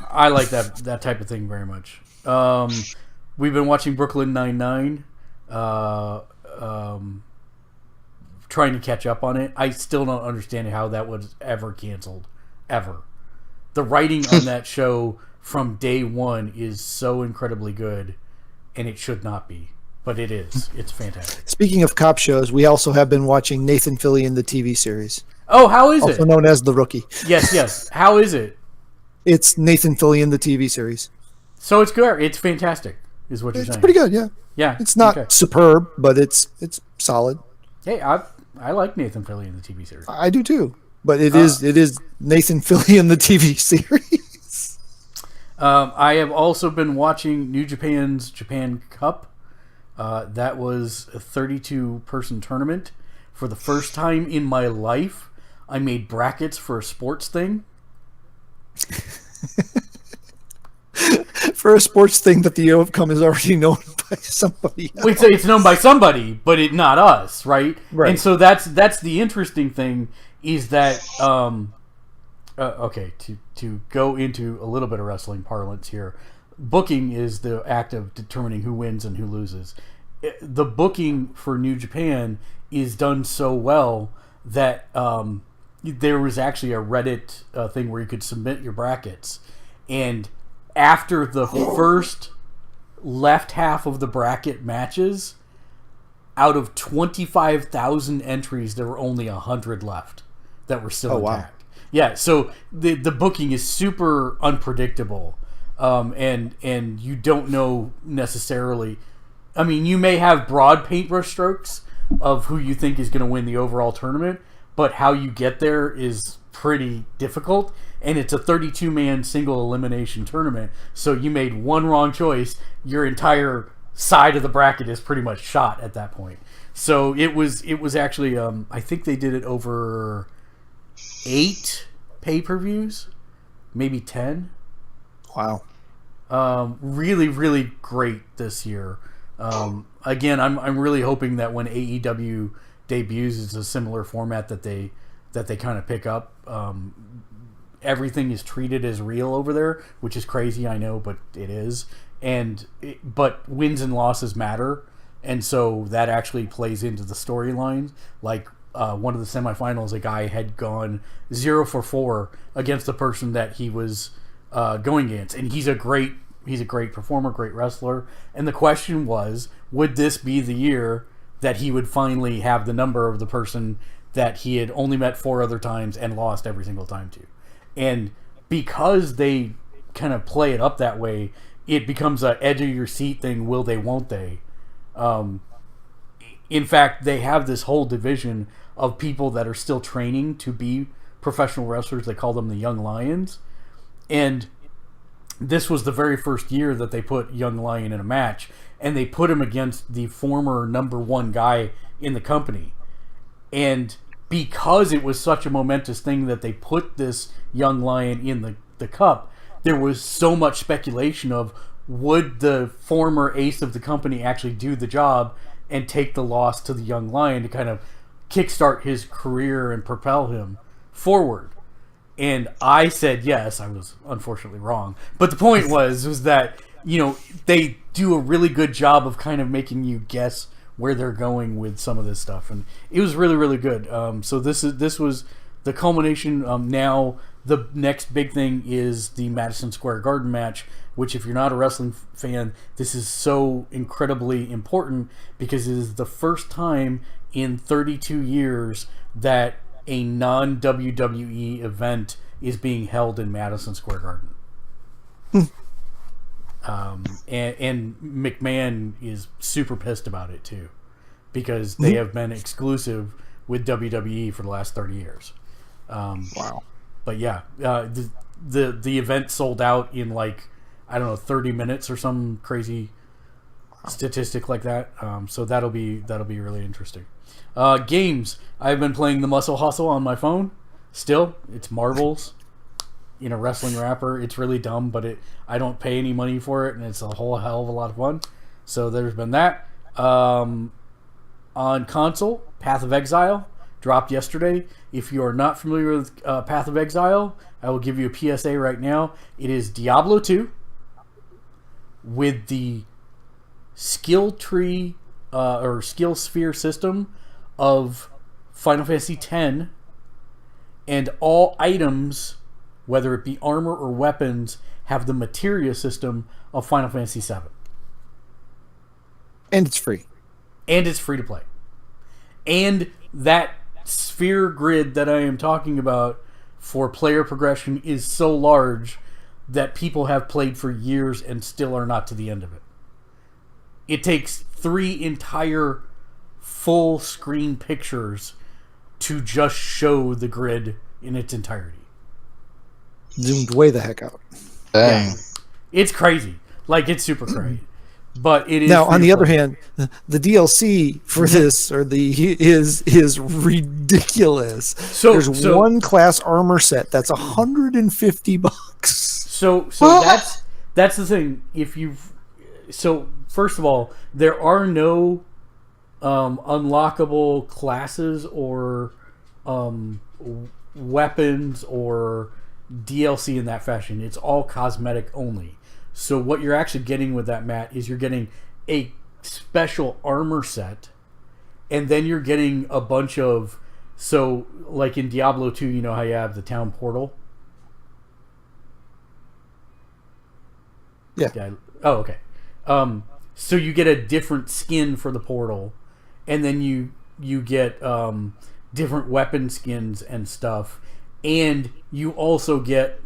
I like that type of thing very much. We've been watching Brooklyn Nine-Nine. Trying to catch up on it. I still don't understand how that was ever canceled. Ever. The writing on that show from day one is so incredibly good, and it should not be. But it is. It's fantastic. Speaking of cop shows, we also have been watching Nathan Fillion, the TV series. Oh, how is it? Also known as The Rookie. Yes. How is it? It's Nathan Fillion, the TV series. So it's good. It's fantastic, is what you're saying. It's pretty good, yeah. Yeah. It's not superb, but it's solid. Hey, I like Nathan Fillion, the TV series. I do too. But it is Nathan Fillion, the TV series. I have also been watching New Japan's Japan Cup. That was a 32-person tournament. For the first time in my life, I made brackets for a sports thing. For a sports thing that the outcome is already known by somebody else. It's known by somebody, but not us, right? Right. And so that's the interesting thing is that okay, to go into a little bit of wrestling parlance here, booking is the act of determining who wins and who loses. The booking for New Japan is done so well that there was actually a Reddit thing where you could submit your brackets, and after the first left half of the bracket matches, out of 25,000 entries, there were only 100 left that were still intact. Wow. Yeah, so the booking is super unpredictable, and you don't know necessarily. I mean, you may have broad paintbrush strokes of who you think is going to win the overall tournament, but how you get there is pretty difficult, and it's a 32-man single elimination tournament, so you made one wrong choice, your entire side of the bracket is pretty much shot at that point. So it was actually I think they did it over 8 pay-per-views, maybe 10. Wow. Really, really great this year. Again, I'm really hoping that when AEW debuts is a similar format that they kind of pick up. Everything is treated as real over there, which is crazy, I know, but it is. But wins and losses matter, and so that actually plays into the storylines. Like one of the semifinals, a guy had gone 0 for 4 against the person that he was going against, and he's a great performer, great wrestler. And the question was, would this be the year that he would finally have the number of the person that he had only met 4 other times and lost every single time to? And because they kind of play it up that way, it becomes a edge of your seat thing. Will they, won't they? In fact, they have this whole division of people that are still training to be professional wrestlers. They call them the Young Lions. And this was the very first year that they put Young Lion in a match, and they put him against the former number 1 guy in the company. And because it was such a momentous thing that they put this Young Lion in the cup, there was so much speculation of, would the former ace of the company actually do the job and take the loss to the Young Lion to kind of kickstart his career and propel him forward? And I said yes. I was unfortunately wrong. But the point was that, they do a really good job of kind of making you guess where they're going with some of this stuff, and it was really, really good. So this was the culmination. Now the next big thing is the Madison Square Garden match, which, if you're not a wrestling fan, this is so incredibly important because it is the first time in 32 years that a non-WWE event is being held in Madison Square Garden. And McMahon is super pissed about it too, because they have been exclusive with WWE for the last 30 years. Wow. But yeah, the event sold out in 30 minutes or some crazy statistic like that. So that'll be really interesting. Games. I've been playing the Muscle Hustle on my phone. Still, it's marbles in a wrestling wrapper. It's really dumb, but I don't pay any money for it, and it's a whole hell of a lot of fun. So there's been that. On console, Path of Exile dropped yesterday. If you are not familiar with Path of Exile, I will give you a PSA right now. It is Diablo 2 with the skill tree or skill sphere system of Final Fantasy X, and all items, whether it be armor or weapons, have the materia system of Final Fantasy VII. And it's free. And it's free to play. And that sphere grid that I am talking about for player progression is so large that people have played for years and still are not to the end of it. It takes 3 entire full screen pictures to just show the grid in its entirety. Zoomed way the heck out. Dang. Yeah. It's crazy. It's super crazy. But it is. Now, on the other hand, the DLC for this is ridiculous. So there's one class armor set that's $150. So that's the thing. First of all, there are no unlockable classes or weapons or DLC in that fashion. It's all cosmetic only. So what you're actually getting with that, Matt, is you're getting a special armor set, and then you're getting a bunch of... So, like in Diablo 2, you know how you have the town portal? Yeah. Oh, okay. So you get a different skin for the portal, and then you get different weapon skins and stuff, and you also get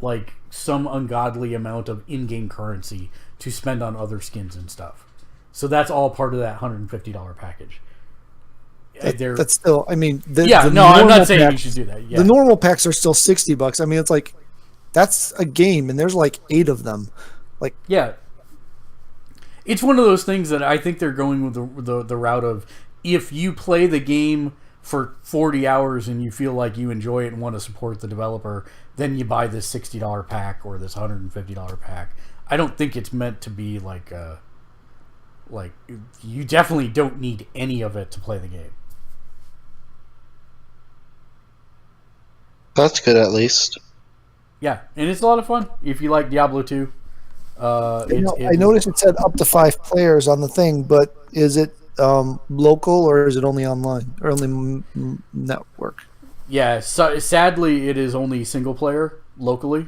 some ungodly amount of in-game currency to spend on other skins and stuff. So that's all part of that $150 package. That's still, I'm not saying you should do that. Yeah. The normal packs are still $60. I mean, it's that's a game, and there's 8 of them. Yeah. It's one of those things that I think they're going with the route of, if you play the game for 40 hours and you feel like you enjoy it and want to support the developer, then you buy this $60 pack or this $150 pack. I don't think it's meant to be you definitely don't need any of it to play the game. That's good, at least. Yeah, and it's a lot of fun if you like Diablo 2. I noticed it said up to 5 players on the thing, but is it local or is it only online or only network? Yeah, so sadly, it is only single player locally.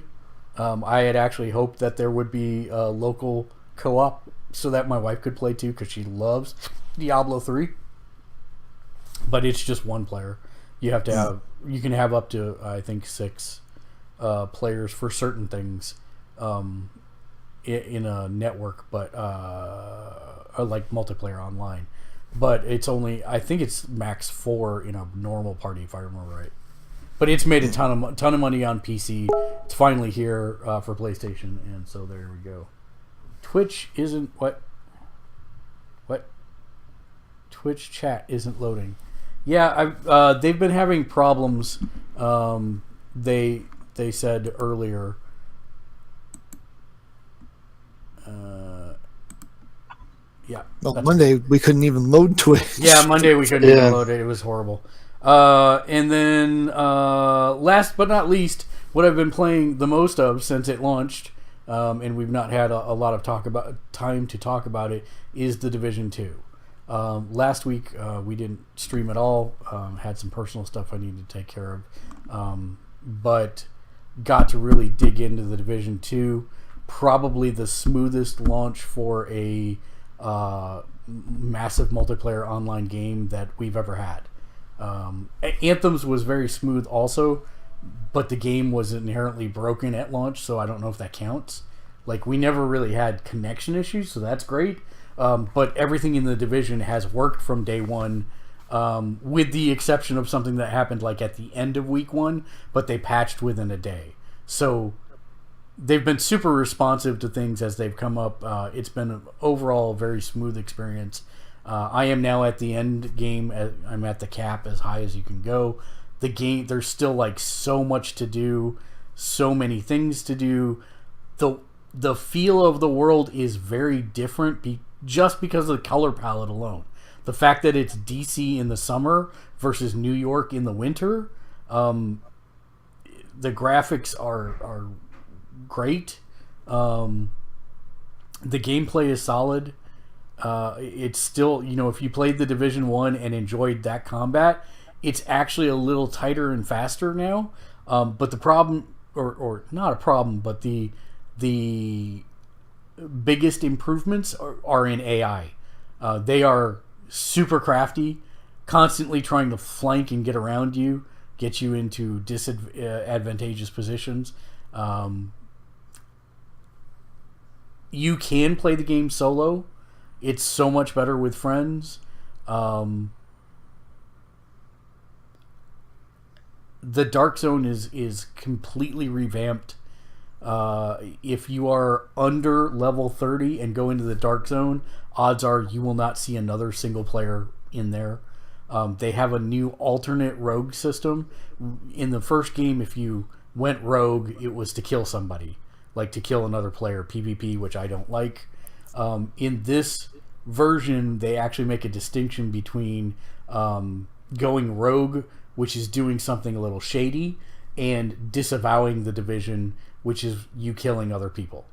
I had actually hoped that there would be a local co-op so that my wife could play too, because she loves Diablo 3. But it's just one player. You have to have. You can have up to, I think, 6 players for certain things in a network, but like multiplayer online. But it's only, I think it's max 4 in a normal party, if I remember right. But it's made a ton of money on PC. It's finally here for PlayStation, and so there we go. Twitch isn't what? Twitch chat isn't loading. Yeah, they've been having problems. They said earlier. Yeah. Well, Monday we couldn't even load Twitch. Yeah, Monday we couldn't even load it. It was horrible. And then last but not least, what I've been playing the most of since it launched, and we've not had a lot of time to talk about it, is The Division 2. Last week we didn't stream at all. Had some personal stuff I needed to take care of, but got to really dig into The Division 2. Probably the smoothest launch for a massive multiplayer online game that we've ever had. Anthem's was very smooth also, but the game was inherently broken at launch, so I don't know if that counts. Like, we never really had connection issues, so that's great. But everything in The Division has worked from day one, with the exception of something that happened like at the end of week 1, but they patched within a day. So they've been super responsive to things as they've come up. It's been an overall very smooth experience. I am now at the end game. I'm at the cap as high as you can go. The game, there's still like so much to do, so many things to do. The feel of the world is very different just because of the color palette alone. The fact that it's DC in the summer versus New York in the winter. The graphics are great. The gameplay is solid. It's still, if you played The Division 1 and enjoyed that combat, it's actually a little tighter and faster now. But the problem, or not a problem, but the biggest improvements are in AI. They are super crafty, constantly trying to flank and get around you, get you into disadvantageous positions. You can play the game solo. It's so much better with friends. The Dark Zone is completely revamped. If you are under level 30 and go into the Dark Zone, odds are you will not see another single player in there. They have a new alternate rogue system. In the first game, if you went rogue, it was to kill somebody, like to kill another player, PvP, which I don't like. In this version, they actually make a distinction between going rogue, which is doing something a little shady, and disavowing the division, which is you killing other people.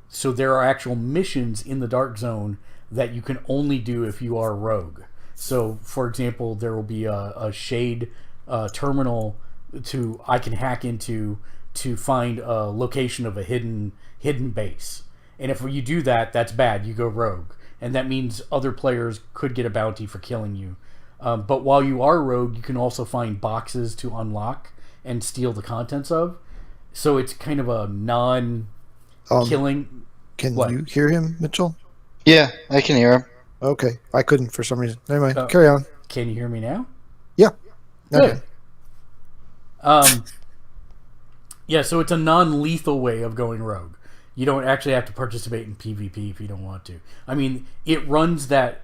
So there are actual missions in the Dark Zone that you can only do if you are rogue. So, for example, there will be a shade terminal I can hack into to find a location of a hidden base. And if you do that, that's bad. You go rogue. And that means other players could get a bounty for killing you. But while you are rogue, you can also find boxes to unlock and steal the contents of. So it's kind of a non-killing... Can you hear him, Mitchell? Yeah, I can hear him. Okay. I couldn't for some reason. Anyway, carry on. Can you hear me now? Yeah. Good. Yeah, so it's a non-lethal way of going rogue. You don't actually have to participate in PvP if you don't want to. I mean, it runs that...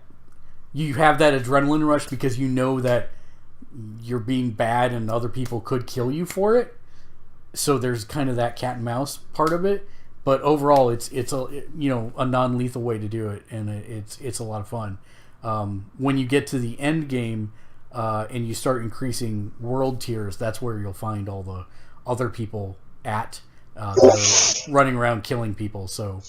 You have that adrenaline rush because you know that you're being bad and other people could kill you for it. So there's kind of that cat and mouse part of it. But overall, it's a non-lethal way to do it, and it's a lot of fun. When you get to the end game, and you start increasing world tiers, that's where you'll find all the other people that are running around killing people. So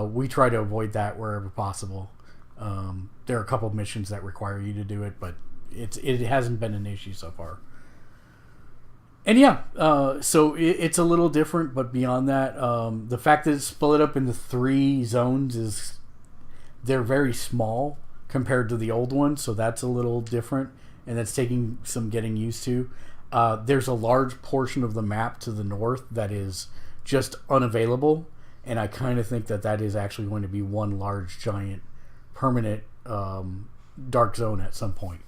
we try to avoid that wherever possible. There are a couple of missions that require you to do it, but it hasn't been an issue so far. And so it's a little different, but beyond that, the fact that it's split up into 3 zones they're very small compared to the old one, so that's a little different, and that's taking some getting used to. There's a large portion of the map to the north that is just unavailable, and I kind of think that is actually going to be one large, giant, permanent dark zone at some point.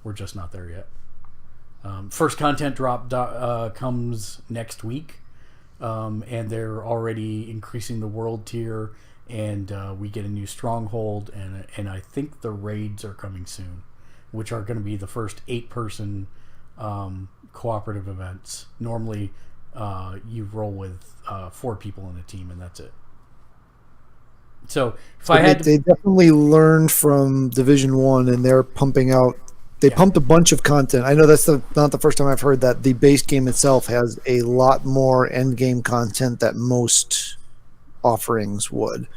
We're just not there yet. First content drop comes next week, and they're already increasing the world tier, and we get a new stronghold, and I think the raids are coming soon, which are going to be the first 8-person cooperative events. Normally, you roll with 4 people in a team, and that's it. So they definitely learned from Division 1, and they're pumping out. They pumped a bunch of content. I know that's not the first time I've heard that. The base game itself has a lot more end game content that most offerings would.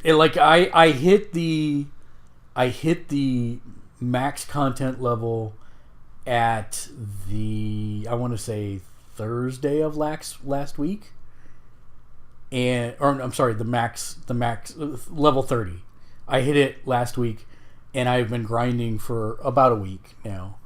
I hit the max content level at I want to say Thursday of last week, the max level 30. I hit it last week. And I've been grinding for about a week now.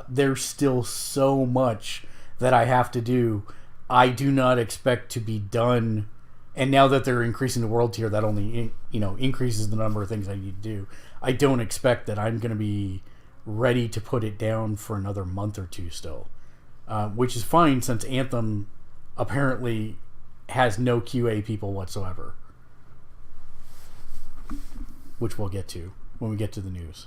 There's still so much that I have to do. I do not expect to be done. And now that they're increasing the world tier, that only increases the number of things I need to do. I don't expect that I'm going to be ready to put it down for another month or 2 still. Which is fine, since Anthem apparently has no QA people whatsoever. Which we'll get to when we get to the news.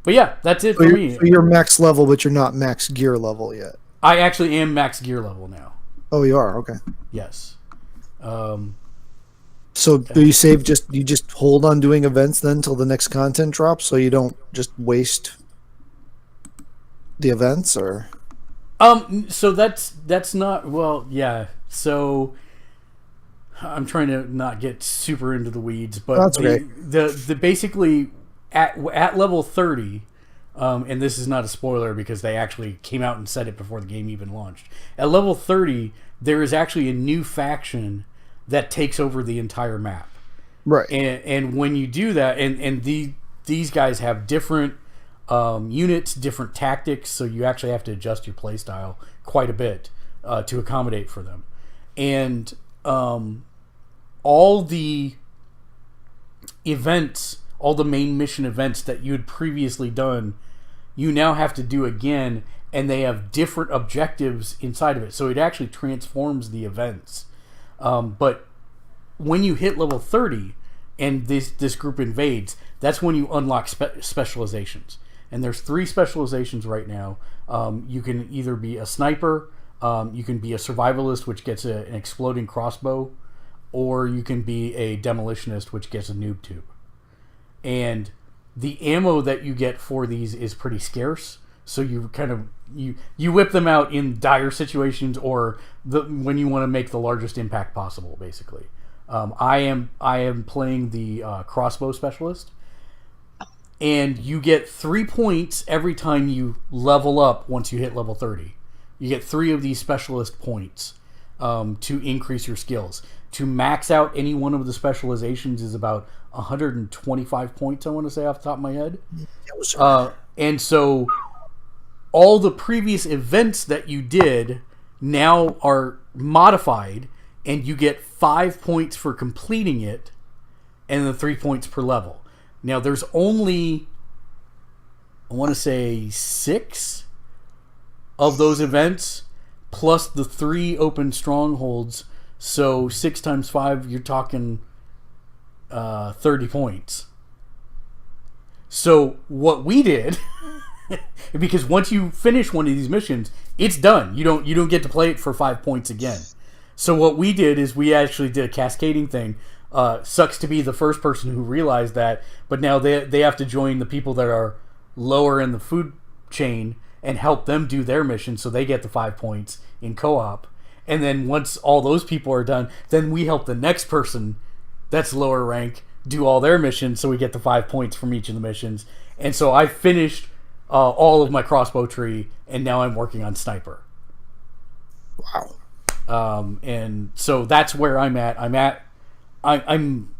But yeah, that's it for me. So you're max level, but you're not max gear level yet. I actually am max gear level now. Oh, you are? Okay. Yes. So do you just hold on doing events then till the next content drops, so you don't just waste the events, or? So that's not, well, yeah. So I'm trying to not get super into the weeds, but the basically at level 30, and this is not a spoiler because they actually came out and said it before the game even launched. At level 30, there is actually a new faction that takes over the entire map. Right. And when you do that, and these guys have different units, different tactics, so you actually have to adjust your playstyle quite a bit to accommodate for them. And all the events, all the main mission events that you had previously done, you now have to do again, and they have different objectives inside of it. So it actually transforms the events. But when you hit level 30 and this group invades, that's when you unlock specializations. And there's 3 specializations right now. You can either be a sniper, you can be a survivalist, which gets an exploding crossbow, or you can be a demolitionist, which gets a noob tube. And the ammo that you get for these is pretty scarce, so you kind of you whip them out in dire situations or when you want to make the largest impact possible, basically. I am playing the crossbow specialist, and you get 3 points every time you level up. Once you hit level 30, you get 3 of these specialist points to increase your skills. To max out any one of the specializations is about 125 points, I want to say off the top of my head. And so all the previous events that you did now are modified, and you get 5 points for completing it, and then 3 points per level. Now, there's only, I want to say, 6 of those events, plus the 3 open strongholds. So 6 times 5, you're talking 30 points. So what we did, because once you finish one of these missions, it's done. You don't get to play it for 5 points again. So what we did is we actually did a cascading thing. sucks to be the first person who realized that, but now they have to join the people that are lower in the food chain and help them do their mission, so they get the 5 points in co-op. And then once all those people are done, then we help the next person that's lower rank do all their missions, so we get the 5 points from each of the missions. And so I finished all of my crossbow tree, and now I'm working on sniper. Wow. And so that's where I'm at. I'm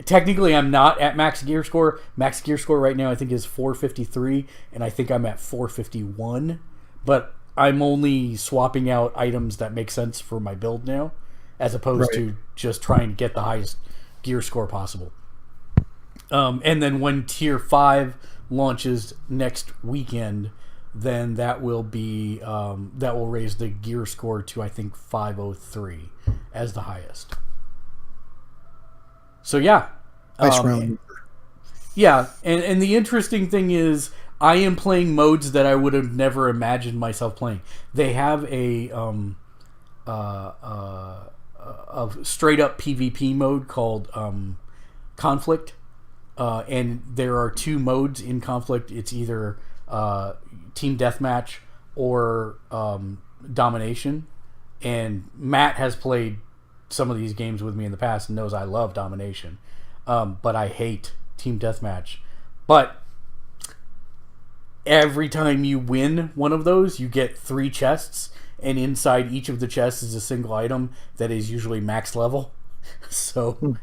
technically I'm not at max gear score. Max gear score right now I think is 453, and I think I'm at 451. But I'm only swapping out items that make sense for my build now, as opposed to just trying to get the highest gear score possible. And then when Tier 5 launches next weekend, then that will be that will raise the gear score to I think 503 as the highest. So yeah, nice round. Yeah, and the interesting thing is I am playing modes that I would have never imagined myself playing. They have a straight up PvP mode called Conflict, and there are 2 modes in Conflict. It's either Team Deathmatch or Domination. And Matt has played some of these games with me in the past and knows I love Domination, but I hate Team Deathmatch. But every time you win one of those, you get 3 chests, and inside each of the chests is a single item that is usually max level. So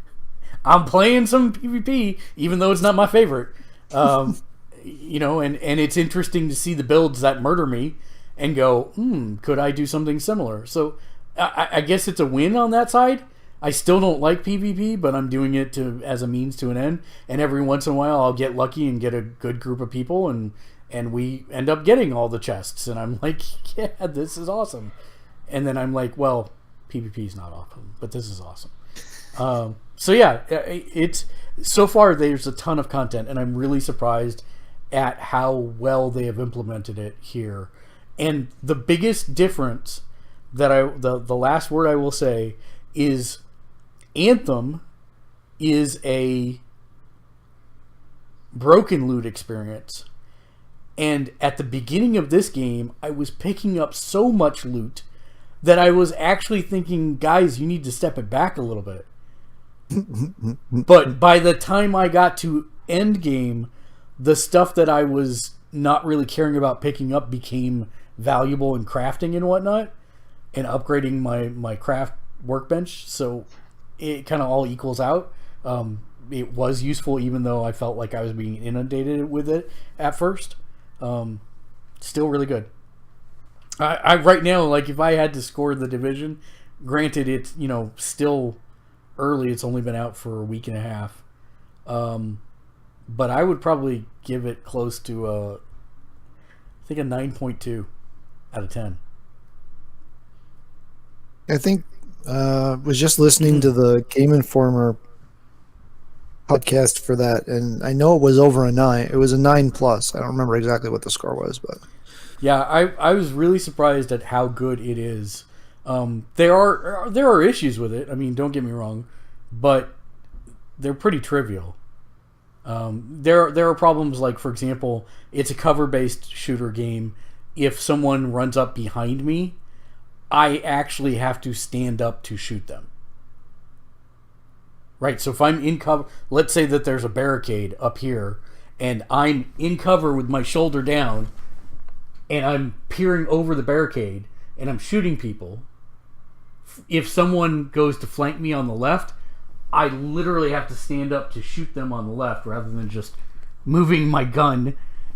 I'm playing some PvP, even though it's not my favorite. You know, and it's interesting to see the builds that murder me and go, could I do something similar? So I guess it's a win on that side. I still don't like PvP, but I'm doing it as a means to an end. And every once in a while, I'll get lucky and get a good group of people, and we end up getting all the chests. And I'm like, yeah, this is awesome. And then I'm like, well, PvP is not awesome, but this is awesome. So yeah, it's so far there's a ton of content, and I'm really surprised at how well they have implemented it here. And the biggest difference that the last word I will say is Anthem is a broken loot experience. And at the beginning of this game, I was picking up so much loot that I was actually thinking, guys, you need to step it back a little bit. But by the time I got to end game, the stuff that I was not really caring about picking up became valuable in crafting and whatnot, and upgrading my craft workbench. So it kind of all equals out. It was useful, even though I felt like I was being inundated with it at first. Still really good. I right now, like, if I had to score the Division, granted it's, you know, still early, it's only been out for a week and a half, but I would probably give it close to I think a 9.2 out of 10. I think was just listening to the Game Informer podcast for that, and I know it was over a 9. It was a 9+. I don't remember exactly what the score was, but yeah, I was really surprised at how good it is. There are issues with it. I mean, don't get me wrong, but they're pretty trivial. There are problems like, for example, it's a cover-based shooter game. If someone runs up behind me, I actually have to stand up to shoot them. Right, so if I'm in cover, let's say that there's a barricade up here, and I'm in cover with my shoulder down, and I'm peering over the barricade, and I'm shooting people. If someone goes to flank me on the left, I literally have to stand up to shoot them on the left rather than just moving my gun.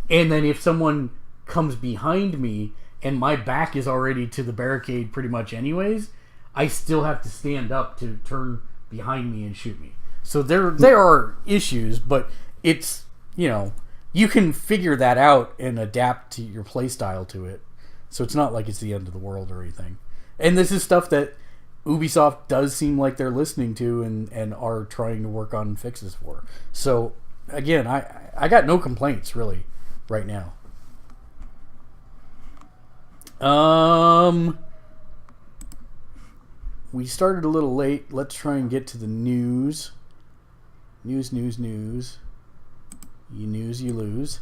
And then if someone comes behind me and my back is already to the barricade pretty much anyways, I still have to stand up to turn behind me and shoot me. So there are issues, but it's, you know, you can figure that out and adapt to your play style to it. So it's not like it's the end of the world or anything. And this is stuff that Ubisoft does seem like they're listening to and are trying to work on fixes for. So again, I got no complaints really right now. we started a little late. Let's try and get to the news. News. You news, you lose.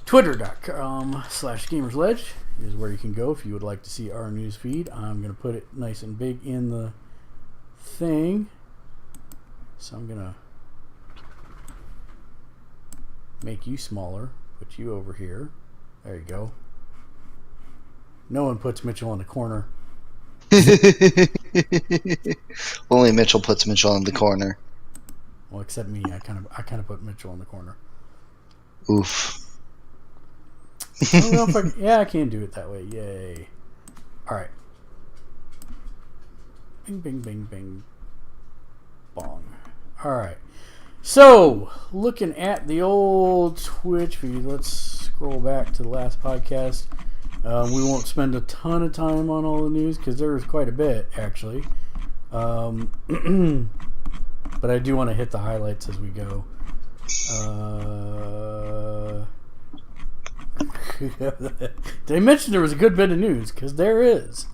Twitter.com/Gamersledge is where you can go if you would like to see our news feed. I'm going to put it nice and big in the thing. So I'm going to make you smaller. Put you over here. There you go. No one puts Mitchell in the corner. Only Mitchell puts Mitchell in the corner. Well, except me. I kind of put Mitchell in the corner. Oof. I don't know if I can do it that way. Yay. All right. Bing, bing, bing, bing. Bong. All right. So, looking at the old Twitch feed, let's scroll back to the last podcast. We won't spend a ton of time on all the news because there's quite a bit, actually. But I do want to hit the highlights as we go. Did I mention there was a good bit of news? Because there is.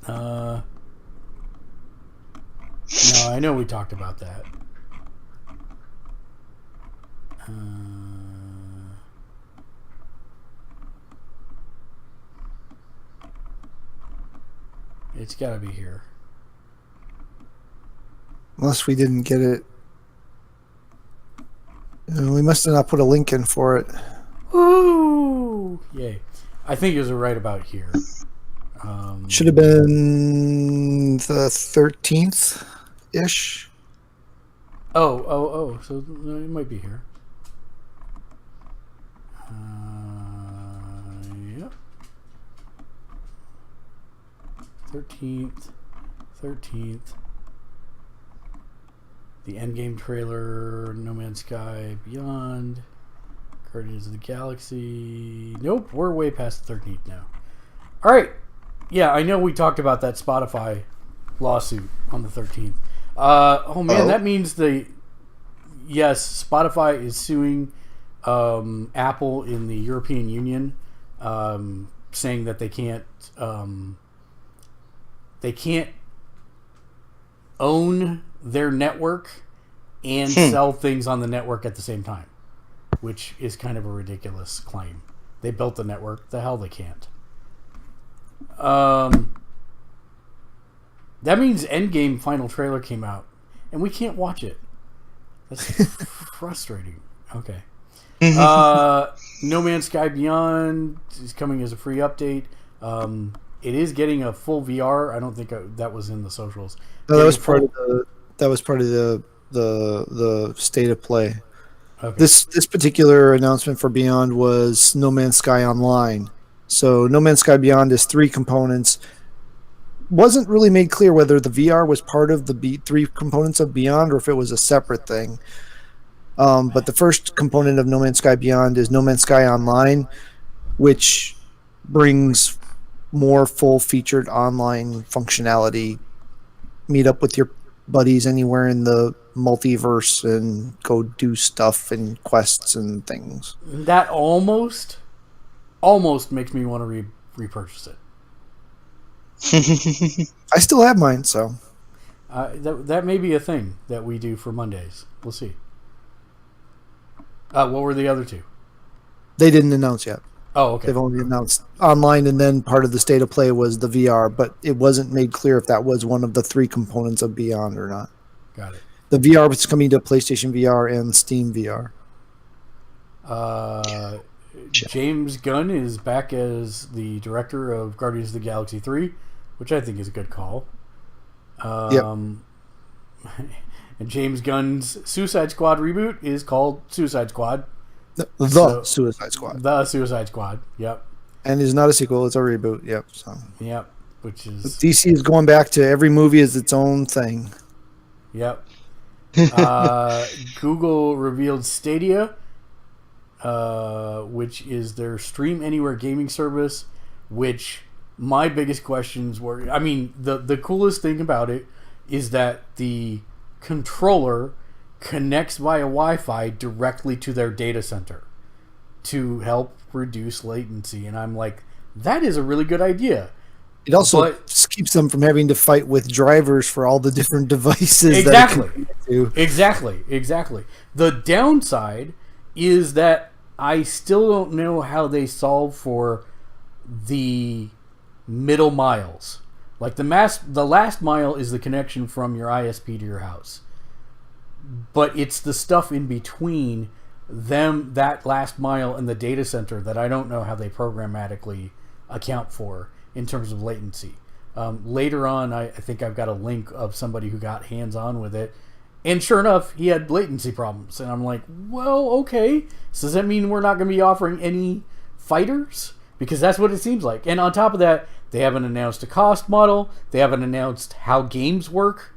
No, I know we talked about that. It's got to be here. Unless we didn't get it. We must have not put a link in for it. Woo! Yay. I think it was right about here. Should have been the 13th-ish. Oh. So it might be here. Yep. 13th. The Endgame trailer, No Man's Sky, Beyond, Guardians of the Galaxy. Nope, we're way past the 13th now. All right. Yeah, I know we talked about that Spotify lawsuit on the 13th. That means Spotify is suing Apple in the European Union, saying that they can't own their network and sell things on the network at the same time, which is kind of a ridiculous claim. They built the network. The hell they can't. That means Endgame final trailer came out, and we can't watch it. That's frustrating. Okay. No Man's Sky Beyond is coming as a free update. It is getting a full VR. I don't think that was in the socials. No, that was part of the state of play. Okay. This particular announcement for Beyond was No Man's Sky Online. So No Man's Sky Beyond is 3 components. Wasn't really made clear whether the VR was part of the 3 components of Beyond or if it was a separate thing. But the first component of No Man's Sky Beyond is No Man's Sky Online, which brings more full-featured online functionality. Meet up with your buddies anywhere in the multiverse and go do stuff and quests and things. That almost makes me want to repurchase it. I still have mine, so that may be a thing that we do for Mondays. We'll see. What were the other 2? They didn't announce yet. Oh, okay. They've only announced online, and then part of the state of play was the VR, but it wasn't made clear if that was one of the 3 components of Beyond or not. Got it. The VR was coming to PlayStation VR and Steam VR. James Gunn is back as the director of Guardians of the Galaxy 3, which I think is a good call. Yep. And James Gunn's Suicide Squad reboot is called Suicide Squad. Suicide Squad. The Suicide Squad, yep. And it's not a sequel, it's a reboot, yep. So. Yep, which is... DC is going back to every movie as its own thing. Yep. Google revealed Stadia, which is their stream anywhere gaming service, which my biggest questions were... I mean, the coolest thing about it is that the controller connects via Wi-Fi directly to their data center to help reduce latency. And I'm like, that is a really good idea. It also keeps them from having to fight with drivers for all the different devices. Exactly. The downside is that I still don't know how they solve for the middle miles. Like the last mile is the connection from your ISP to your house. But it's the stuff in between that last mile and the data center that I don't know how they programmatically account for in terms of latency. Later on, I think I've got a link of somebody who got hands-on with it. And sure enough, he had latency problems. And I'm like, well, okay. So does that mean we're not going to be offering any fighters? Because that's what it seems like. And on top of that, they haven't announced a cost model. They haven't announced how games work.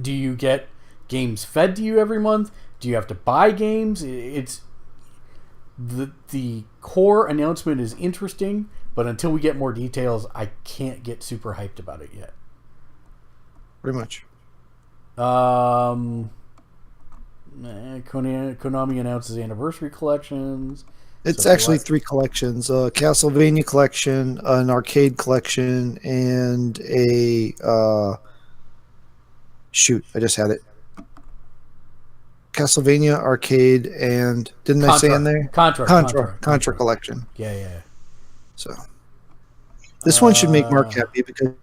Do you get games fed to you every month? Do you have to buy games? It's the core announcement is interesting, but until we get more details, I can't get super hyped about it yet. Pretty much. Konami announces anniversary collections. It's actually 3 collections: a Castlevania collection, an arcade collection, and a I just had it. Castlevania, arcade, and didn't I say in there? Contra collection. Yeah. So this one should make Mark happy because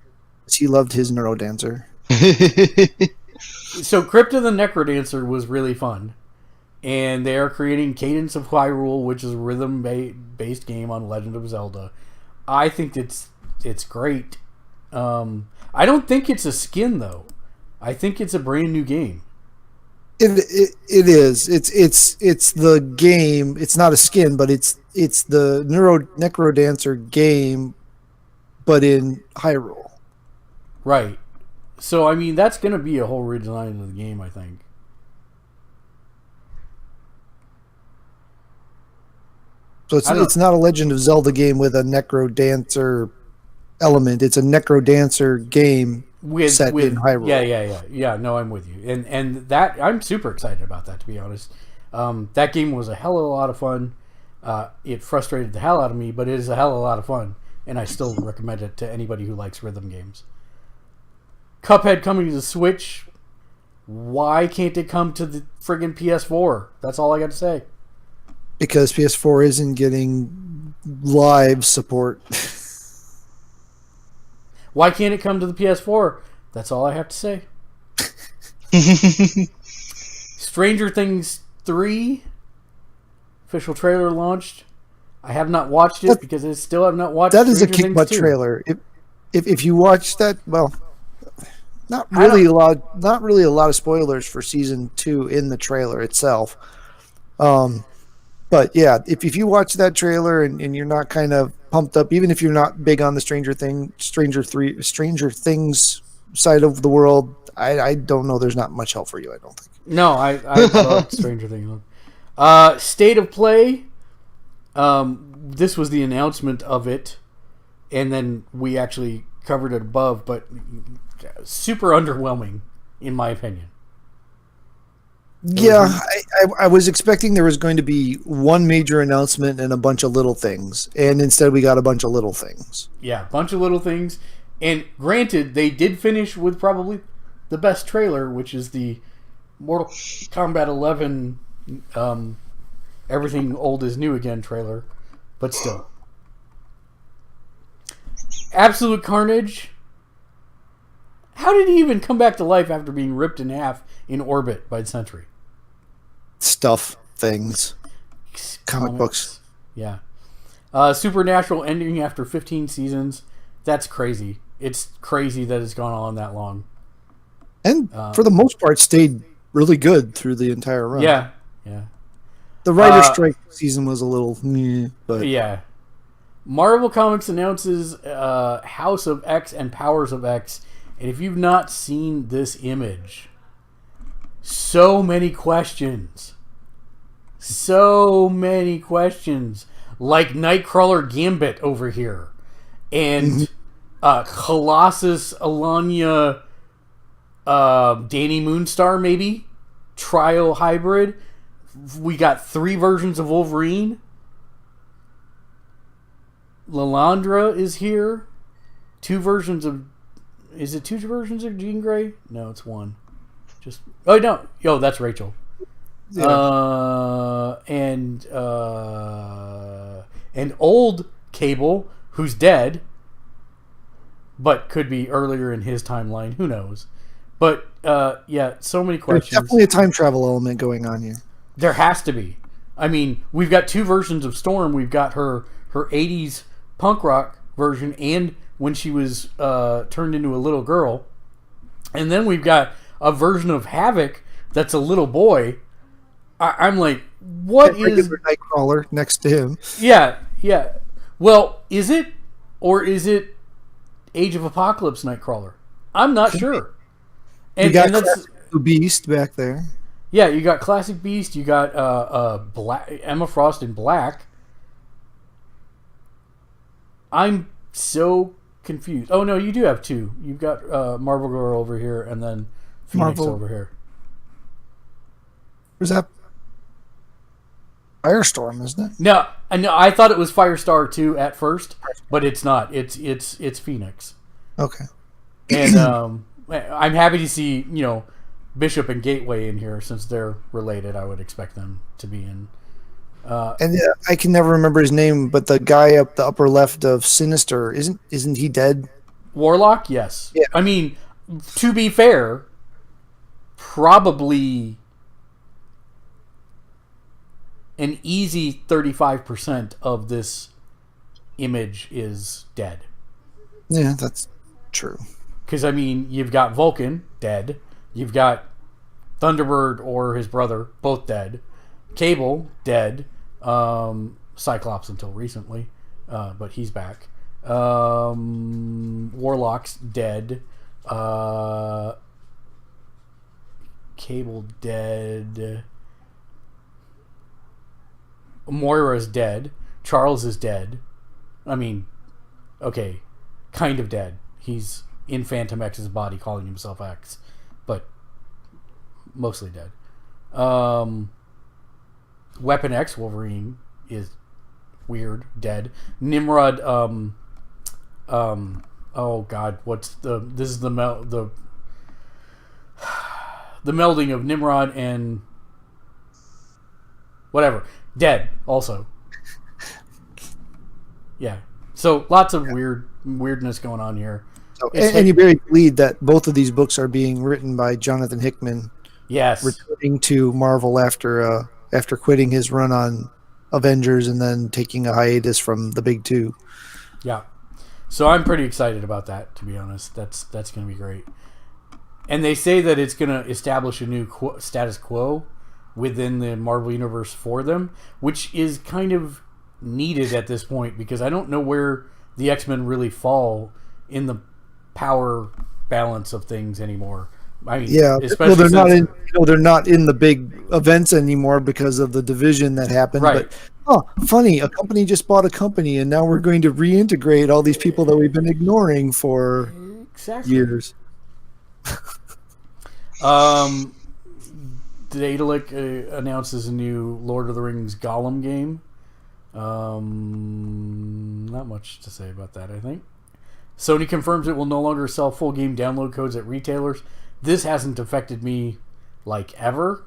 he loved his Neurodancer. So Crypt of the Necrodancer was really fun. And they are creating Cadence of Hyrule, which is a rhythm-based game on Legend of Zelda. I think it's great. I don't think it's a skin, though. I think it's a brand new game. It is. It's the game. It's not a skin, but it's the Necrodancer game, but in Hyrule. Right. So I mean, that's going to be a whole redesign of the game, I think. So it's not a Legend of Zelda game with a Necrodancer element. It's a Necrodancer game set in Hyrule. Yeah. No, I'm with you, and that I'm super excited about that. To be honest, that game was a hell of a lot of fun. It frustrated the hell out of me, but it is a hell of a lot of fun, and I still recommend it to anybody who likes rhythm games. Cuphead coming to the Switch. Why can't it come to the friggin' PS4? That's all I got to say. Because PS4 isn't getting live support. Why can't it come to the PS4? That's all I have to say. Stranger Things 3 official trailer launched. I have not watched it because I still have not watched it. That is a kick butt trailer. If you watch that, well, not really a lot of spoilers for season 2 in the trailer itself. But yeah, if you watch that trailer and you're not kind of pumped up, even if you're not big on the Stranger Things side of the world, I don't know. There's not much help for you, I don't think. No, I love Stranger Things. State of Play. This was the announcement of it, and then we actually covered it above, but super underwhelming, in my opinion. Yeah, I was expecting there was going to be one major announcement and a bunch of little things, and instead we got a bunch of little things. Yeah, a bunch of little things. And granted, they did finish with probably the best trailer, which is the Mortal Kombat 11 Everything Old is New Again trailer. But still. Absolute Carnage. How did he even come back to life after being ripped in half in orbit by Sentry? Stuff, things, comic books. Yeah. Supernatural ending after 15 seasons. That's crazy. It's crazy that it's gone on that long. And for the most part, stayed really good through the entire run. Yeah. The writer's strike season was a little, but yeah. Marvel Comics announces House of X and Powers of X. And if you've not seen this image, so many questions. Like Nightcrawler Gambit over here. And Colossus, Alanya, Danny Moonstar, maybe? trial hybrid. We got 3 versions of Wolverine. Lilandra is here. 2 versions of... Is it 2 versions of Jean Grey? No, it's 1. Just... Oh, no. Yo, that's Rachel. Yeah. And old Cable, who's dead, but could be earlier in his timeline. Who knows? But, yeah, so many questions. There's definitely a time travel element going on here. There has to be. I mean, we've got 2 versions of Storm. We've got her 80s punk rock version and when she was turned into a little girl. And then we've got a version of Havoc that's a little boy. I'm like, what is... Nightcrawler next to him. Yeah. Well, is it? Or is it Age of Apocalypse Nightcrawler? I'm not sure. And you got that's Beast back there. Yeah, you got Classic Beast. You got Emma Frost in black. I'm so confused. Oh, no, you do have 2. You've got Marvel Girl over here and then Phoenix over here. Where's that? Firestorm, isn't it? No, I thought it was Firestar too at first, but it's not. It's Phoenix. Okay. And I'm happy to see Bishop and Gateway in here since they're related. I would expect them to be in. And I can never remember his name, but the guy up the upper left of Sinister isn't he dead? Warlock, yes. Yeah. I mean, to be fair, probably an easy 35% of this image is dead. Yeah, that's true. Because, I mean, you've got Vulcan, dead. You've got Thunderbird or his brother, both dead. Cable, dead. Cyclops until recently, but he's back. Warlock's dead. Cable dead. Moira's dead. Charles is dead. I mean, okay, kind of dead. He's in Phantom X's body calling himself X, but mostly dead. Weapon X Wolverine is weird, dead. Nimrod, oh god, this is the melding of Nimrod and whatever. Dead, also. Yeah. So lots of weirdness going on here. So, and you buried the lead that both of these books are being written by Jonathan Hickman. Yes. Returning to Marvel after quitting his run on Avengers and then taking a hiatus from the big 2. Yeah. So I'm pretty excited about that, to be honest. That's going to be great. And they say that it's going to establish a new status quo within the Marvel Universe for them, which is kind of needed at this point because I don't know where the X-Men really fall in the power balance of things anymore. I mean, yeah, well, they're not in the big events anymore because of the division that happened. Right. But funny, a company just bought a company, and now we're going to reintegrate all these people that we've been ignoring for years. Daedalic announces a new Lord of the Rings Gollum game. Not much to say about that, I think. Sony confirms it will no longer sell full game download codes at retailers. This hasn't affected me like ever.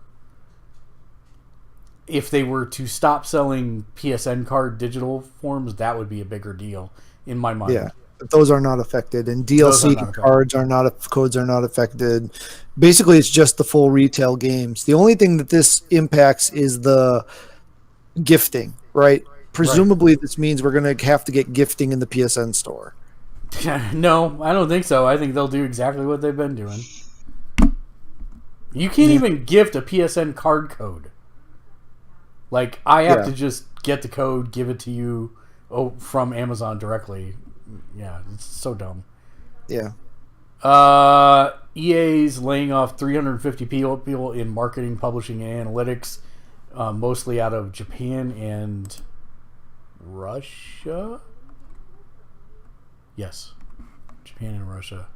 If they were to stop selling PSN card digital forms, that would be a bigger deal in my mind. Yeah, but those are not affected, and DLC codes are not affected. Basically, it's just the full retail games. The only thing that this impacts is the gifting, right? Presumably, this means we're going to have to get gifting in the PSN store. No, I don't think so. I think they'll do exactly what they've been doing. You can't even gift a PSN card code. Like, I have to just get the code, give it to you from Amazon directly. Yeah, it's so dumb. Yeah. EA's laying off 350 people in marketing, publishing, and analytics, mostly out of Japan and Russia. Yes, Japan and Russia.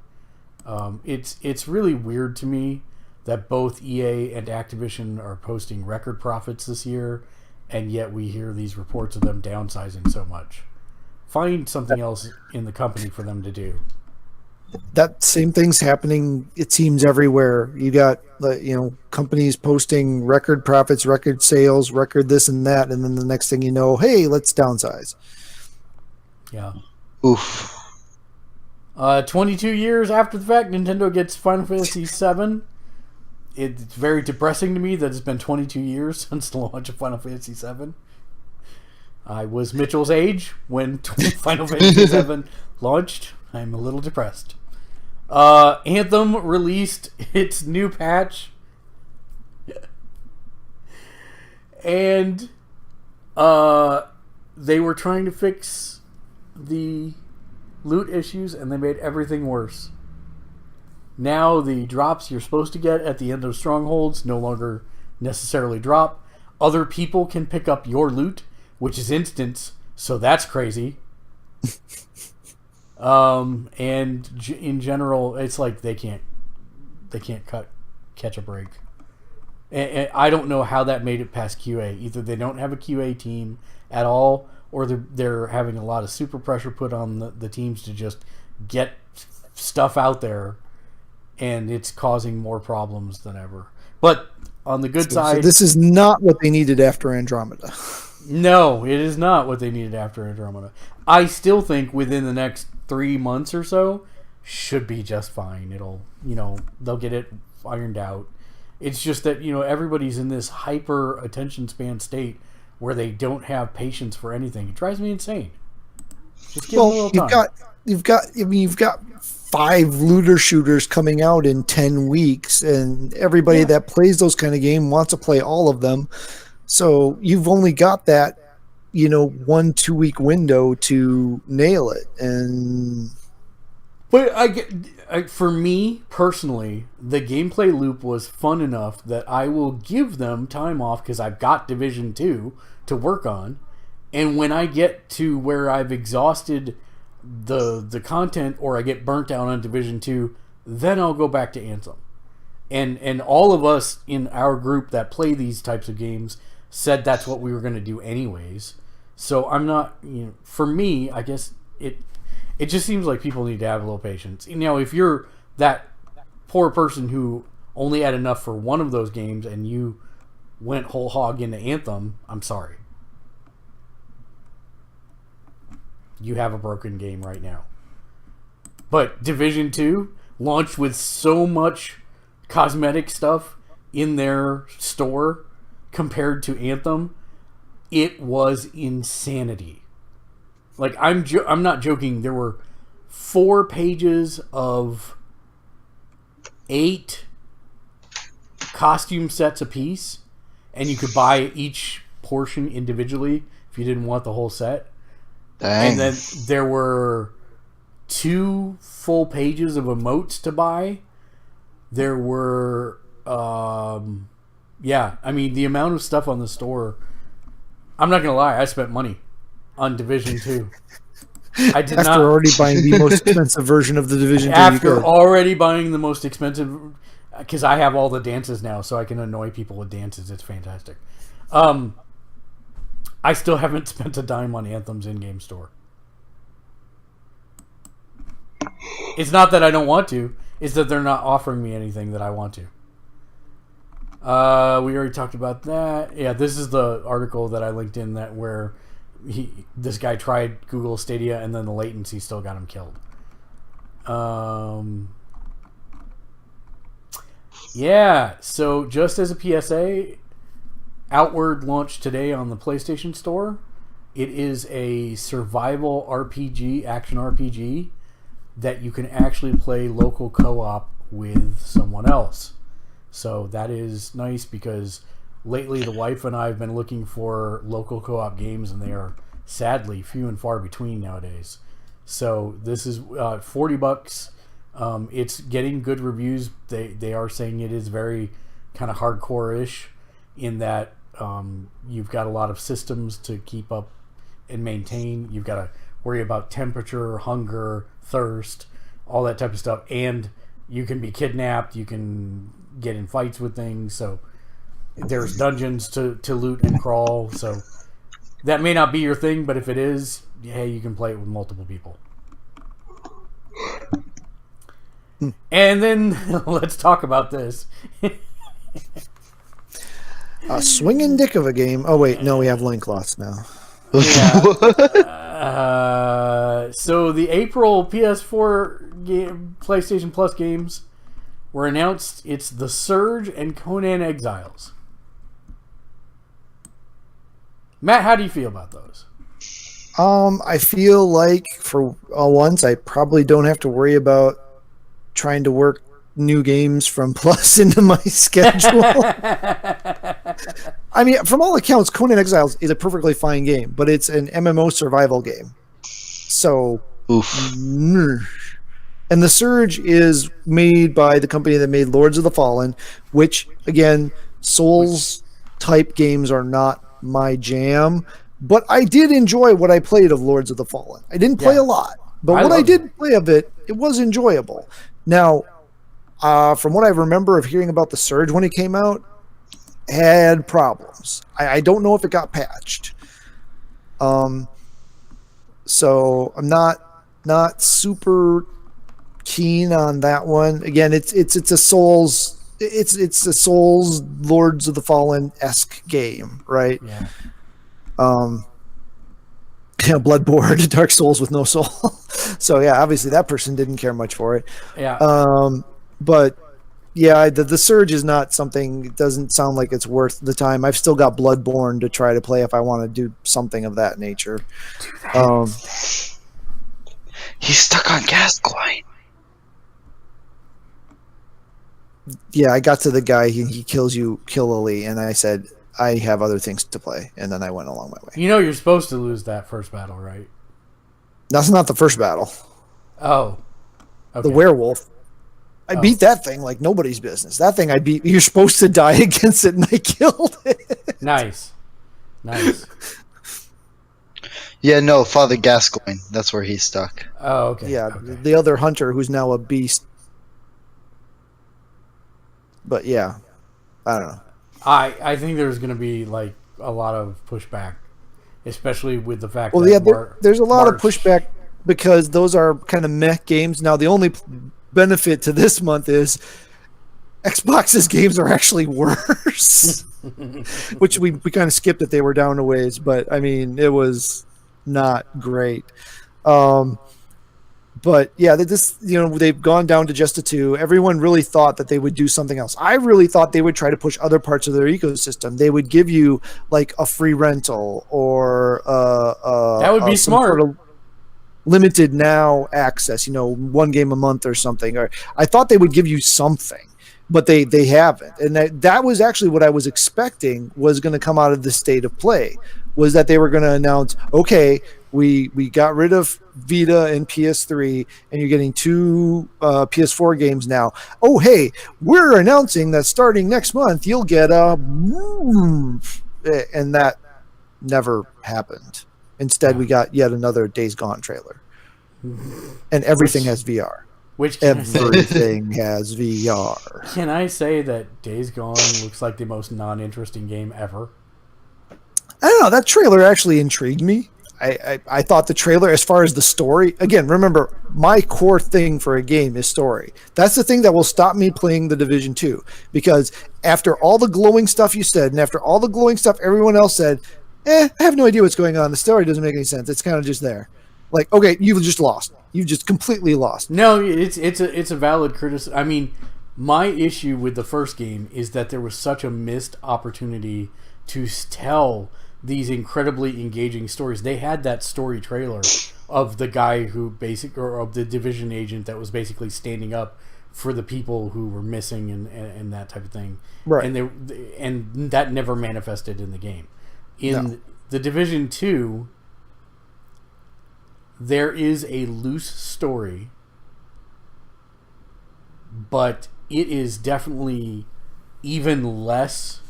It's really weird to me that both EA and Activision are posting record profits this year, and yet we hear these reports of them downsizing so much. Find something else in the company for them to do. That same thing's happening, it seems, everywhere. You got companies posting record profits, record sales, record this and that, and then the next thing you know, hey, let's downsize. Yeah. Oof. 22 years after the fact, Nintendo gets Final Fantasy VII. It's very depressing to me that it's been 22 years since the launch of Final Fantasy VII. I was Mitchell's age when Final Fantasy VII launched. I'm a little depressed. Anthem released its new patch. And they were trying to fix the loot issues, and they made everything worse. Now the drops you're supposed to get at the end of strongholds no longer necessarily drop. Other people can pick up your loot, which is instants, so that's crazy. And in general, it's like they can't catch a break. And I don't know how that made it past QA. Either they don't have a QA team at all, or they're having a lot of super pressure put on the teams to just get stuff out there, and it's causing more problems than ever. But on the good side... So this is not what they needed after Andromeda. No, it is not what they needed after Andromeda. I still think within the next 3 months or so, should be just fine. They'll get it ironed out. It's just that, everybody's in this hyper attention span state where they don't have patience for anything. It drives me insane. Just give them a little time. You've got 5 looter shooters coming out in 10 weeks, and everybody that plays those kind of games wants to play all of them. So you've only got that, 1-2 week window to nail it. But for me personally, the gameplay loop was fun enough that I will give them time off because I've got Division 2 to work on. And when I get to where I've exhausted the content, or I get burnt out on Division 2, then I'll go back to Anthem. And all of us in our group that play these types of games said that's what we were going to do anyways. So I'm not, for me, I guess it just seems like people need to have a little patience. If you're that poor person who only had enough for one of those games and you went whole hog into Anthem, I'm sorry. You have a broken game right now. But Division 2 launched with so much cosmetic stuff in their store compared to Anthem. It was insanity. Like, I'm not joking. There were 4 pages of 8 costume sets apiece, and you could buy each portion individually if you didn't want the whole set. Dang. And then there were 2 full pages of emotes to buy. There were, the amount of stuff on the store. I'm not going to lie, I spent money on Division 2. I did After already buying the most expensive version of the Division 2. After already buying the most expensive, because I have all the dances now, so I can annoy people with dances. It's fantastic. I still haven't spent a dime on Anthem's in-game store. It's not that I don't want to. It's that they're not offering me anything that I want to. We already talked about that. Yeah, this is the article that I linked in that where this guy tried Google Stadia and then the latency still got him killed. Yeah, so just as a PSA, Outward launched today on the PlayStation Store. It is a survival RPG, action RPG, that you can actually play local co-op with someone else. So that is nice because lately the wife and I have been looking for local co-op games, and they are sadly few and far between nowadays. So this is $40. It's getting good reviews. They are saying it is very kind of hardcore-ish in that you've got a lot of systems to keep up and maintain. You've got to worry about temperature, hunger, thirst, all that type of stuff, and You can be kidnapped. You can get in fights with things. So there's dungeons to loot and crawl. So that may not be your thing, but if it is, hey, you can play it with multiple people. And then let's talk about this. A swinging dick of a game. Oh wait, no, we have loincloths now. Yeah. So the April PS4 game, PlayStation Plus games were announced. It's The Surge and Conan Exiles. Matt, how do you feel about those? I feel like for once, I probably don't have to worry about trying to work new games from Plus into my schedule. I mean, from all accounts, Conan Exiles is a perfectly fine game, but it's an MMO survival game. So, and The Surge is made by the company that made Lords of the Fallen, which, again, Souls-type games are not my jam, but I did enjoy what I played of Lords of the Fallen. I didn't play a lot, but what I did play of it, it was enjoyable. Now, from what I remember of hearing about The Surge when it came out, had problems. I don't know if it got patched. So I'm not super keen on that one. Again, it's a Souls Lords of the Fallen-esque game, right? Yeah. Bloodborne, Dark Souls with no soul. So yeah, obviously that person didn't care much for it. Yeah. But yeah, the Surge is not something. It doesn't sound like it's worth the time. I've still got Bloodborne to try to play if I want to do something of that nature. He's stuck on Gascoigne. Yeah, I got to the guy. He kills you killily, and I said I have other things to play, and then I went along my way. You know you're supposed to lose that first battle, right? That's not the first battle. Oh. Okay. The werewolf. I beat that thing like nobody's business. That thing I beat. You're supposed to die against it, and I killed it. Nice. Yeah, no, Father Gascoigne. That's where he's stuck. Oh, okay. Yeah, okay. the other hunter who's now a beast. But yeah, I don't know. I think there's going to be like a lot of pushback, especially with the fact Well, that yeah, there's a lot of pushback because those are kind of meh games. Now, the only benefit to this month is Xbox's games are actually worse, which we kind of skipped that they were down a ways, but I mean, it was not great. But yeah, they've gone down to just a 2. Everyone really thought that they would do something else. I really thought they would try to push other parts of their ecosystem. They would give you like a free rental or that would be smart. Sort of limited now access, 1 game a month or something. Or I thought they would give you something, but they haven't. And that was actually what I was expecting was going to come out of the state of play, was that they were going to announce, okay, we got rid of Vita and PS3, and you're getting 2 PS4 games now. Oh, hey, we're announcing that starting next month, you'll get a... And that never happened. Instead, we got yet another Days Gone trailer. And everything has VR. Everything has VR. Can I say that Days Gone looks like the most non-interesting game ever? I don't know. That trailer actually intrigued me. I thought the trailer, as far as the story, again, remember, my core thing for a game is story. That's the thing that will stop me playing The Division 2. Because after all the glowing stuff you said, and after all the glowing stuff everyone else said, I have no idea what's going on. The story doesn't make any sense. It's kind of just there. Like, okay, you've just lost. You've just completely lost. No, it's a valid criticism. I mean, my issue with the first game is that there was such a missed opportunity to tell these incredibly engaging stories. They had that story trailer of the guy or of the Division agent that was basically standing up for the people who were missing and that type of thing. Right. And that never manifested in the game. In The Division 2, there is a loose story, but it is definitely even less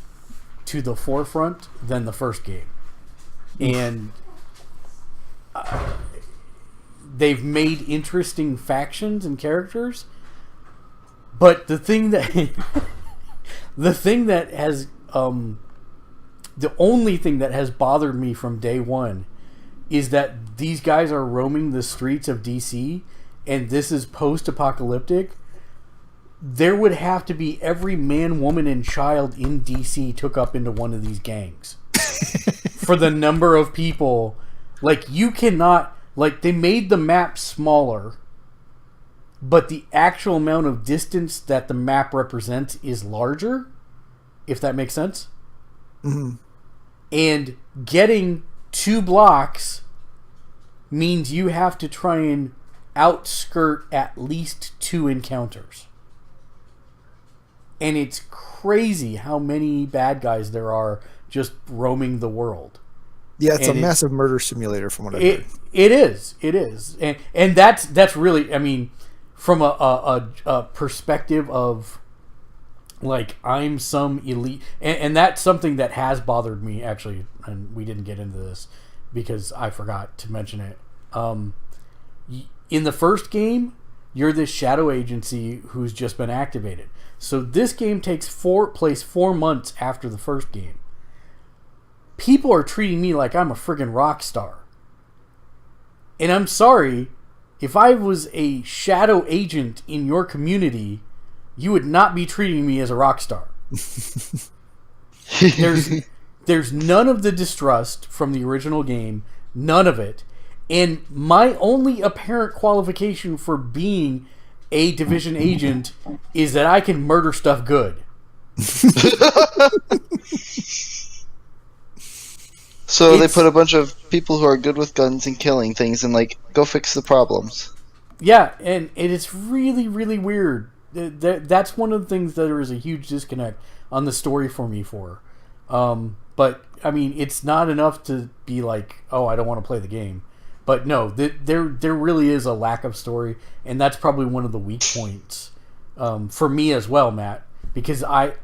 to the forefront than the first game. And they've made interesting factions and characters, But the thing that has the only thing that has bothered me from day one is that these guys are roaming the streets of DC, and this is post-apocalyptic. There would have to be every man, woman, and child in DC took up into one of these gangs for the number of people. Like, you cannot... Like, they made the map smaller, but the actual amount of distance that the map represents is larger, if that makes sense. Mm-hmm. And getting 2 blocks means you have to try and outskirt at least 2 encounters. And it's crazy how many bad guys there are just roaming the world. Yeah, it's a massive murder simulator from what I've heard. It is. And that's really, I mean, from a perspective of, like, I'm some elite... And that's something that has bothered me, actually, and we didn't get into this because I forgot to mention it. In the first game, you're this shadow agency who's just been activated. So this game takes place 4 months after the first game. People are treating me like I'm a friggin' rock star. And I'm sorry, if I was a shadow agent in your community, you would not be treating me as a rock star. There's none of the distrust from the original game. None of it. And my only apparent qualification for being a division agent is that I can murder stuff good. So they put a bunch of people who are good with guns and killing things and, like, go fix the problems. Yeah, and it's really, really weird. That's one of the things that there is a huge disconnect on the story for me for. But, I mean, it's not enough to be like, oh, I don't want to play the game. But no, there really is a lack of story, and that's probably one of the weak points for me as well, Matt. Because I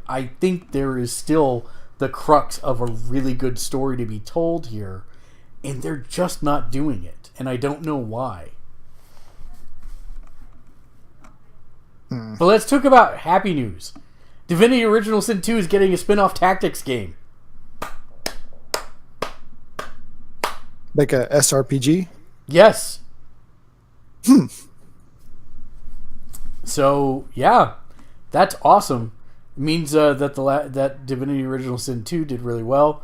think there is still the crux of a really good story to be told here, and they're just not doing it, and I don't know why. But let's talk about happy news. Divinity Original Sin 2 is getting a spin-off tactics game. Like a SRPG? Yes. So, yeah. That's awesome. It means that Divinity Original Sin 2 did really well.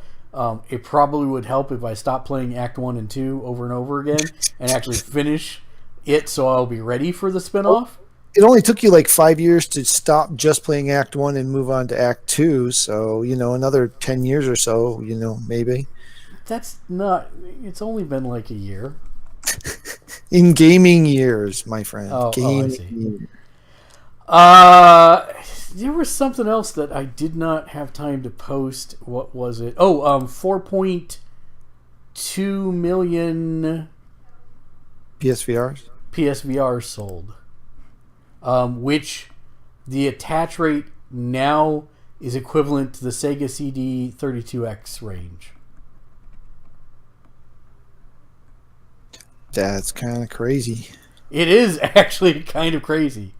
It probably would help if I stopped playing Act 1 and 2 over and over again and actually finish it so I'll be ready for the spin-off. It only took you like 5 years to stop just playing Act 1 and move on to Act 2. So, another 10 years or so, maybe. That's not... It's only been like a year. In gaming years, my friend. I see. Years. There was something else that I did not have time to post. What was it? 4.2 million... PSVRs sold. Which the attach rate now is equivalent to the Sega CD 32X range. That's kind of crazy. It is actually kind of crazy.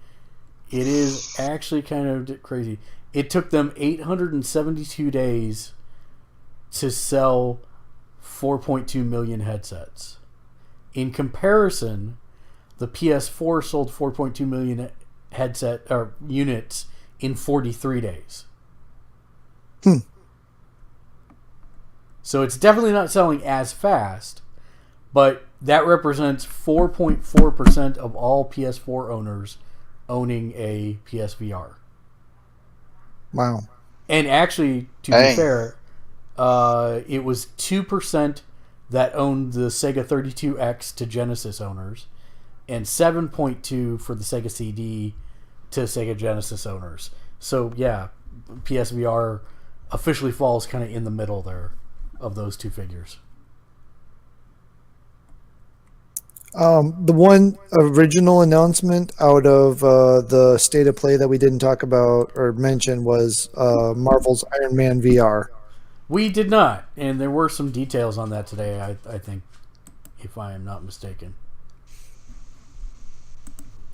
It took them 872 days to sell 4.2 million headsets. In comparison, the PS4 sold 4.2 million units in 43 days. So it's definitely not selling as fast, but that represents 4.4% of all PS4 owners owning a PSVR. Wow. And actually, to be fair, it was 2% that owned the Sega 32X to Genesis owners, and 7.2 for the Sega CD to Sega Genesis owners. So yeah, PSVR officially falls kind of in the middle there of those two figures. The one original announcement out of the State of Play that we didn't talk about or mention was Marvel's Iron Man VR. We did not, and there were some details on that today, I think, if I am not mistaken.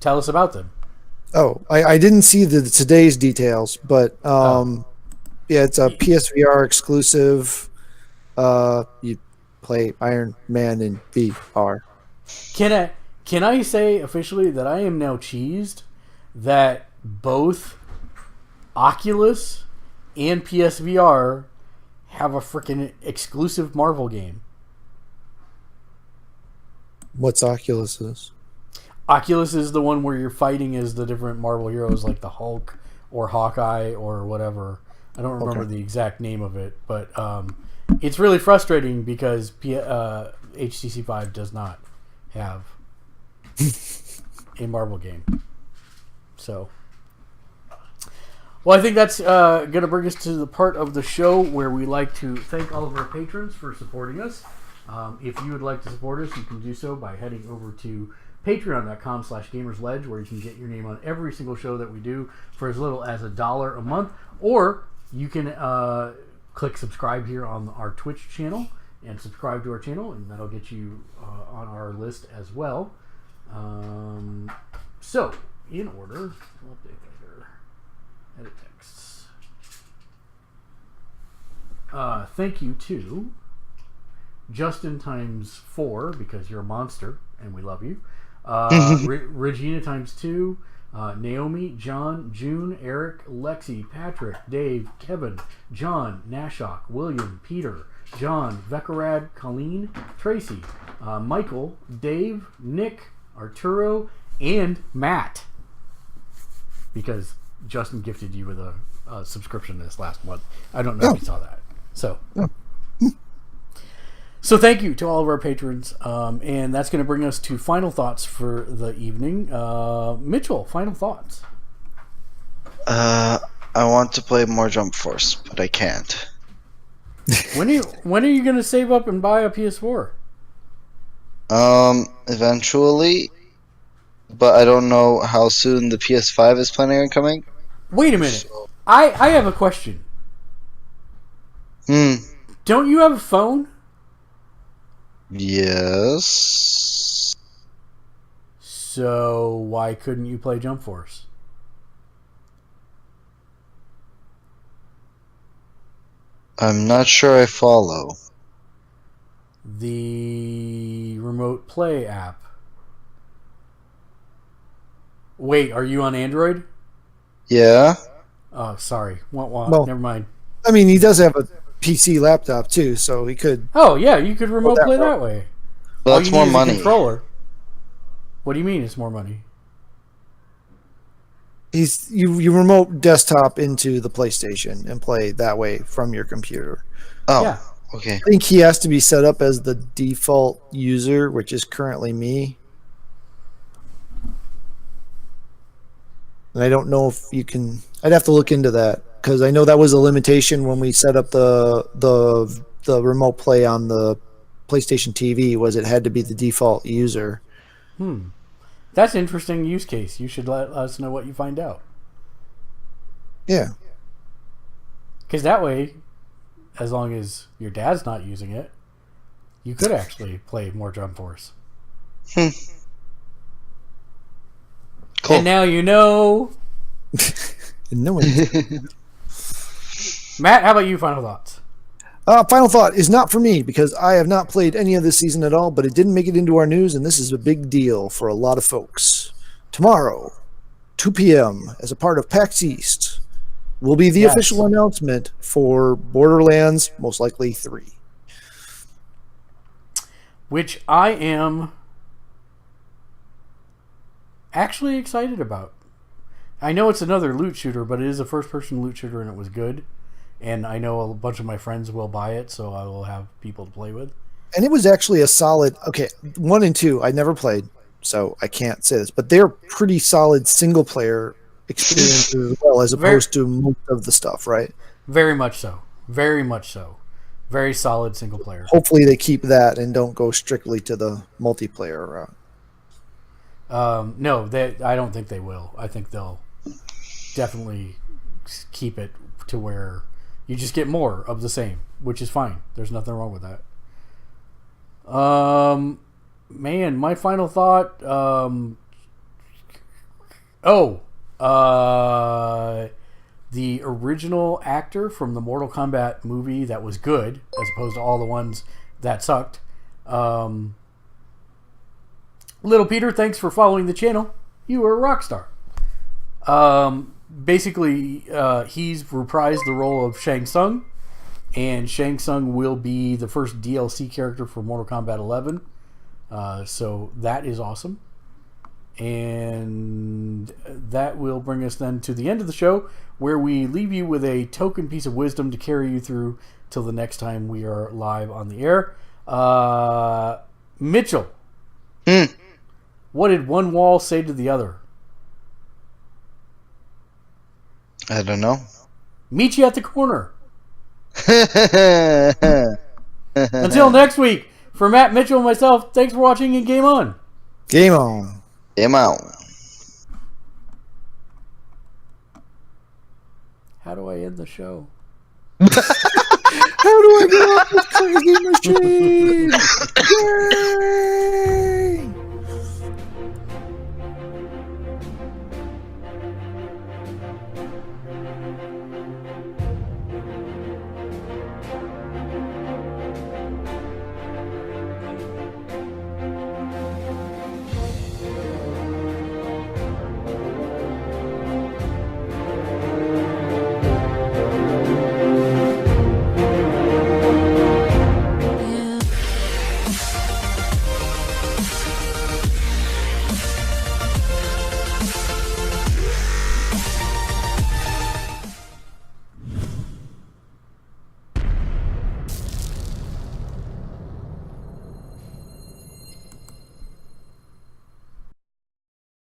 Tell us about them. Oh, I didn't see today's details, but yeah, it's a PSVR exclusive. You play Iron Man in VR. Can I say officially that I am now cheesed that both Oculus and PSVR have a freaking exclusive Marvel game? What's Oculus's? Oculus is the one where you're fighting as the different Marvel heroes like the Hulk or Hawkeye or whatever. I don't remember the exact name of it, but it's really frustrating because HTC 5 does not have a Marvel game. So, well, I think that's going to bring us to the part of the show where we like to thank all of our patrons for supporting us. If you would like to support us, you can do so by heading over to patreon.com/gamersledge, where you can get your name on every single show that we do for as little as $1 a month, or you can click subscribe here on our Twitch channel and subscribe to our channel, and that'll get you on our list as well. So, in order, I'll update that here. Edit texts. Thank you to Justin times 4, because you're a monster and we love you. Regina times 2, Naomi, John, June, Eric, Lexi, Patrick, Dave, Kevin, John, Nashok, William, Peter, John, Vekarad, Colleen, Tracy, Michael, Dave, Nick, Arturo, and Matt. Because Justin gifted you with a subscription this last month. I don't know if you saw that. So thank you to all of our patrons, and that's going to bring us to final thoughts for the evening. Mitchell, final thoughts. I want to play more Jump Force, but I can't. When are you going to save up and buy a PS4? Eventually, but I don't know how soon the PS5 is planning on coming. Wait a minute. I have a question. Don't you have a phone? Yes. So why couldn't you play Jump Force? I'm not sure I follow. The Remote Play app. Wait, are you on Android? Yeah. Oh, sorry. Well, never mind. I mean, he does have a PC laptop too, so he could. Oh yeah, you could remote play that way. Well, that's more money. Controller. What do you mean it's more money? You remote desktop into the PlayStation and play that way from your computer. Oh, yeah. Okay. I think he has to be set up as the default user, which is currently me. And I don't know if you can. I'd have to look into that because I know that was a limitation when we set up the remote play on the PlayStation TV. Was it had to be the default user? That's an interesting use case. You should let us know what you find out. Yeah. Because that way, as long as your dad's not using it, you could actually play more Jump Force. Cool. And now you know. No one. Matt, how about you? Final thoughts. Final thought is not for me because I have not played any of this season at all, but it didn't make it into our news, and this is a big deal for a lot of folks. Tomorrow, 2 p.m., as a part of PAX East, will be the official announcement for Borderlands, most likely 3. Which I am actually excited about. I know it's another loot shooter, but it is a first-person loot shooter, and it was good. And I know a bunch of my friends will buy it, so I will have people to play with. And it was actually a solid. Okay, 1 and 2 I never played, so I can't say this, but they're pretty solid single-player experiences as well, as opposed to most of the stuff, right? Very much so. Very much so. Very solid single player. Hopefully they keep that and don't go strictly to the multiplayer route. No, I don't think they will. I think they'll definitely keep it to where you just get more of the same, which is fine. There's nothing wrong with that. Man, my final thought. The original actor from the Mortal Kombat movie that was good, as opposed to all the ones that sucked. Little Peter, thanks for following the channel. You are a rock star. Basically, he's reprised the role of Shang Tsung, and Shang Tsung will be the first DLC character for Mortal Kombat 11. So that is awesome. And that will bring us then to the end of the show, where we leave you with a token piece of wisdom to carry you through till the next time we are live on the air. Mitchell, what did one wall say to the other? I don't know. Meet you at the corner. Until next week, for Matt, Mitchell, and myself, thanks for watching and game on. Game on. Game out. How do I end the show? How do I get off this crazy machine? Yay!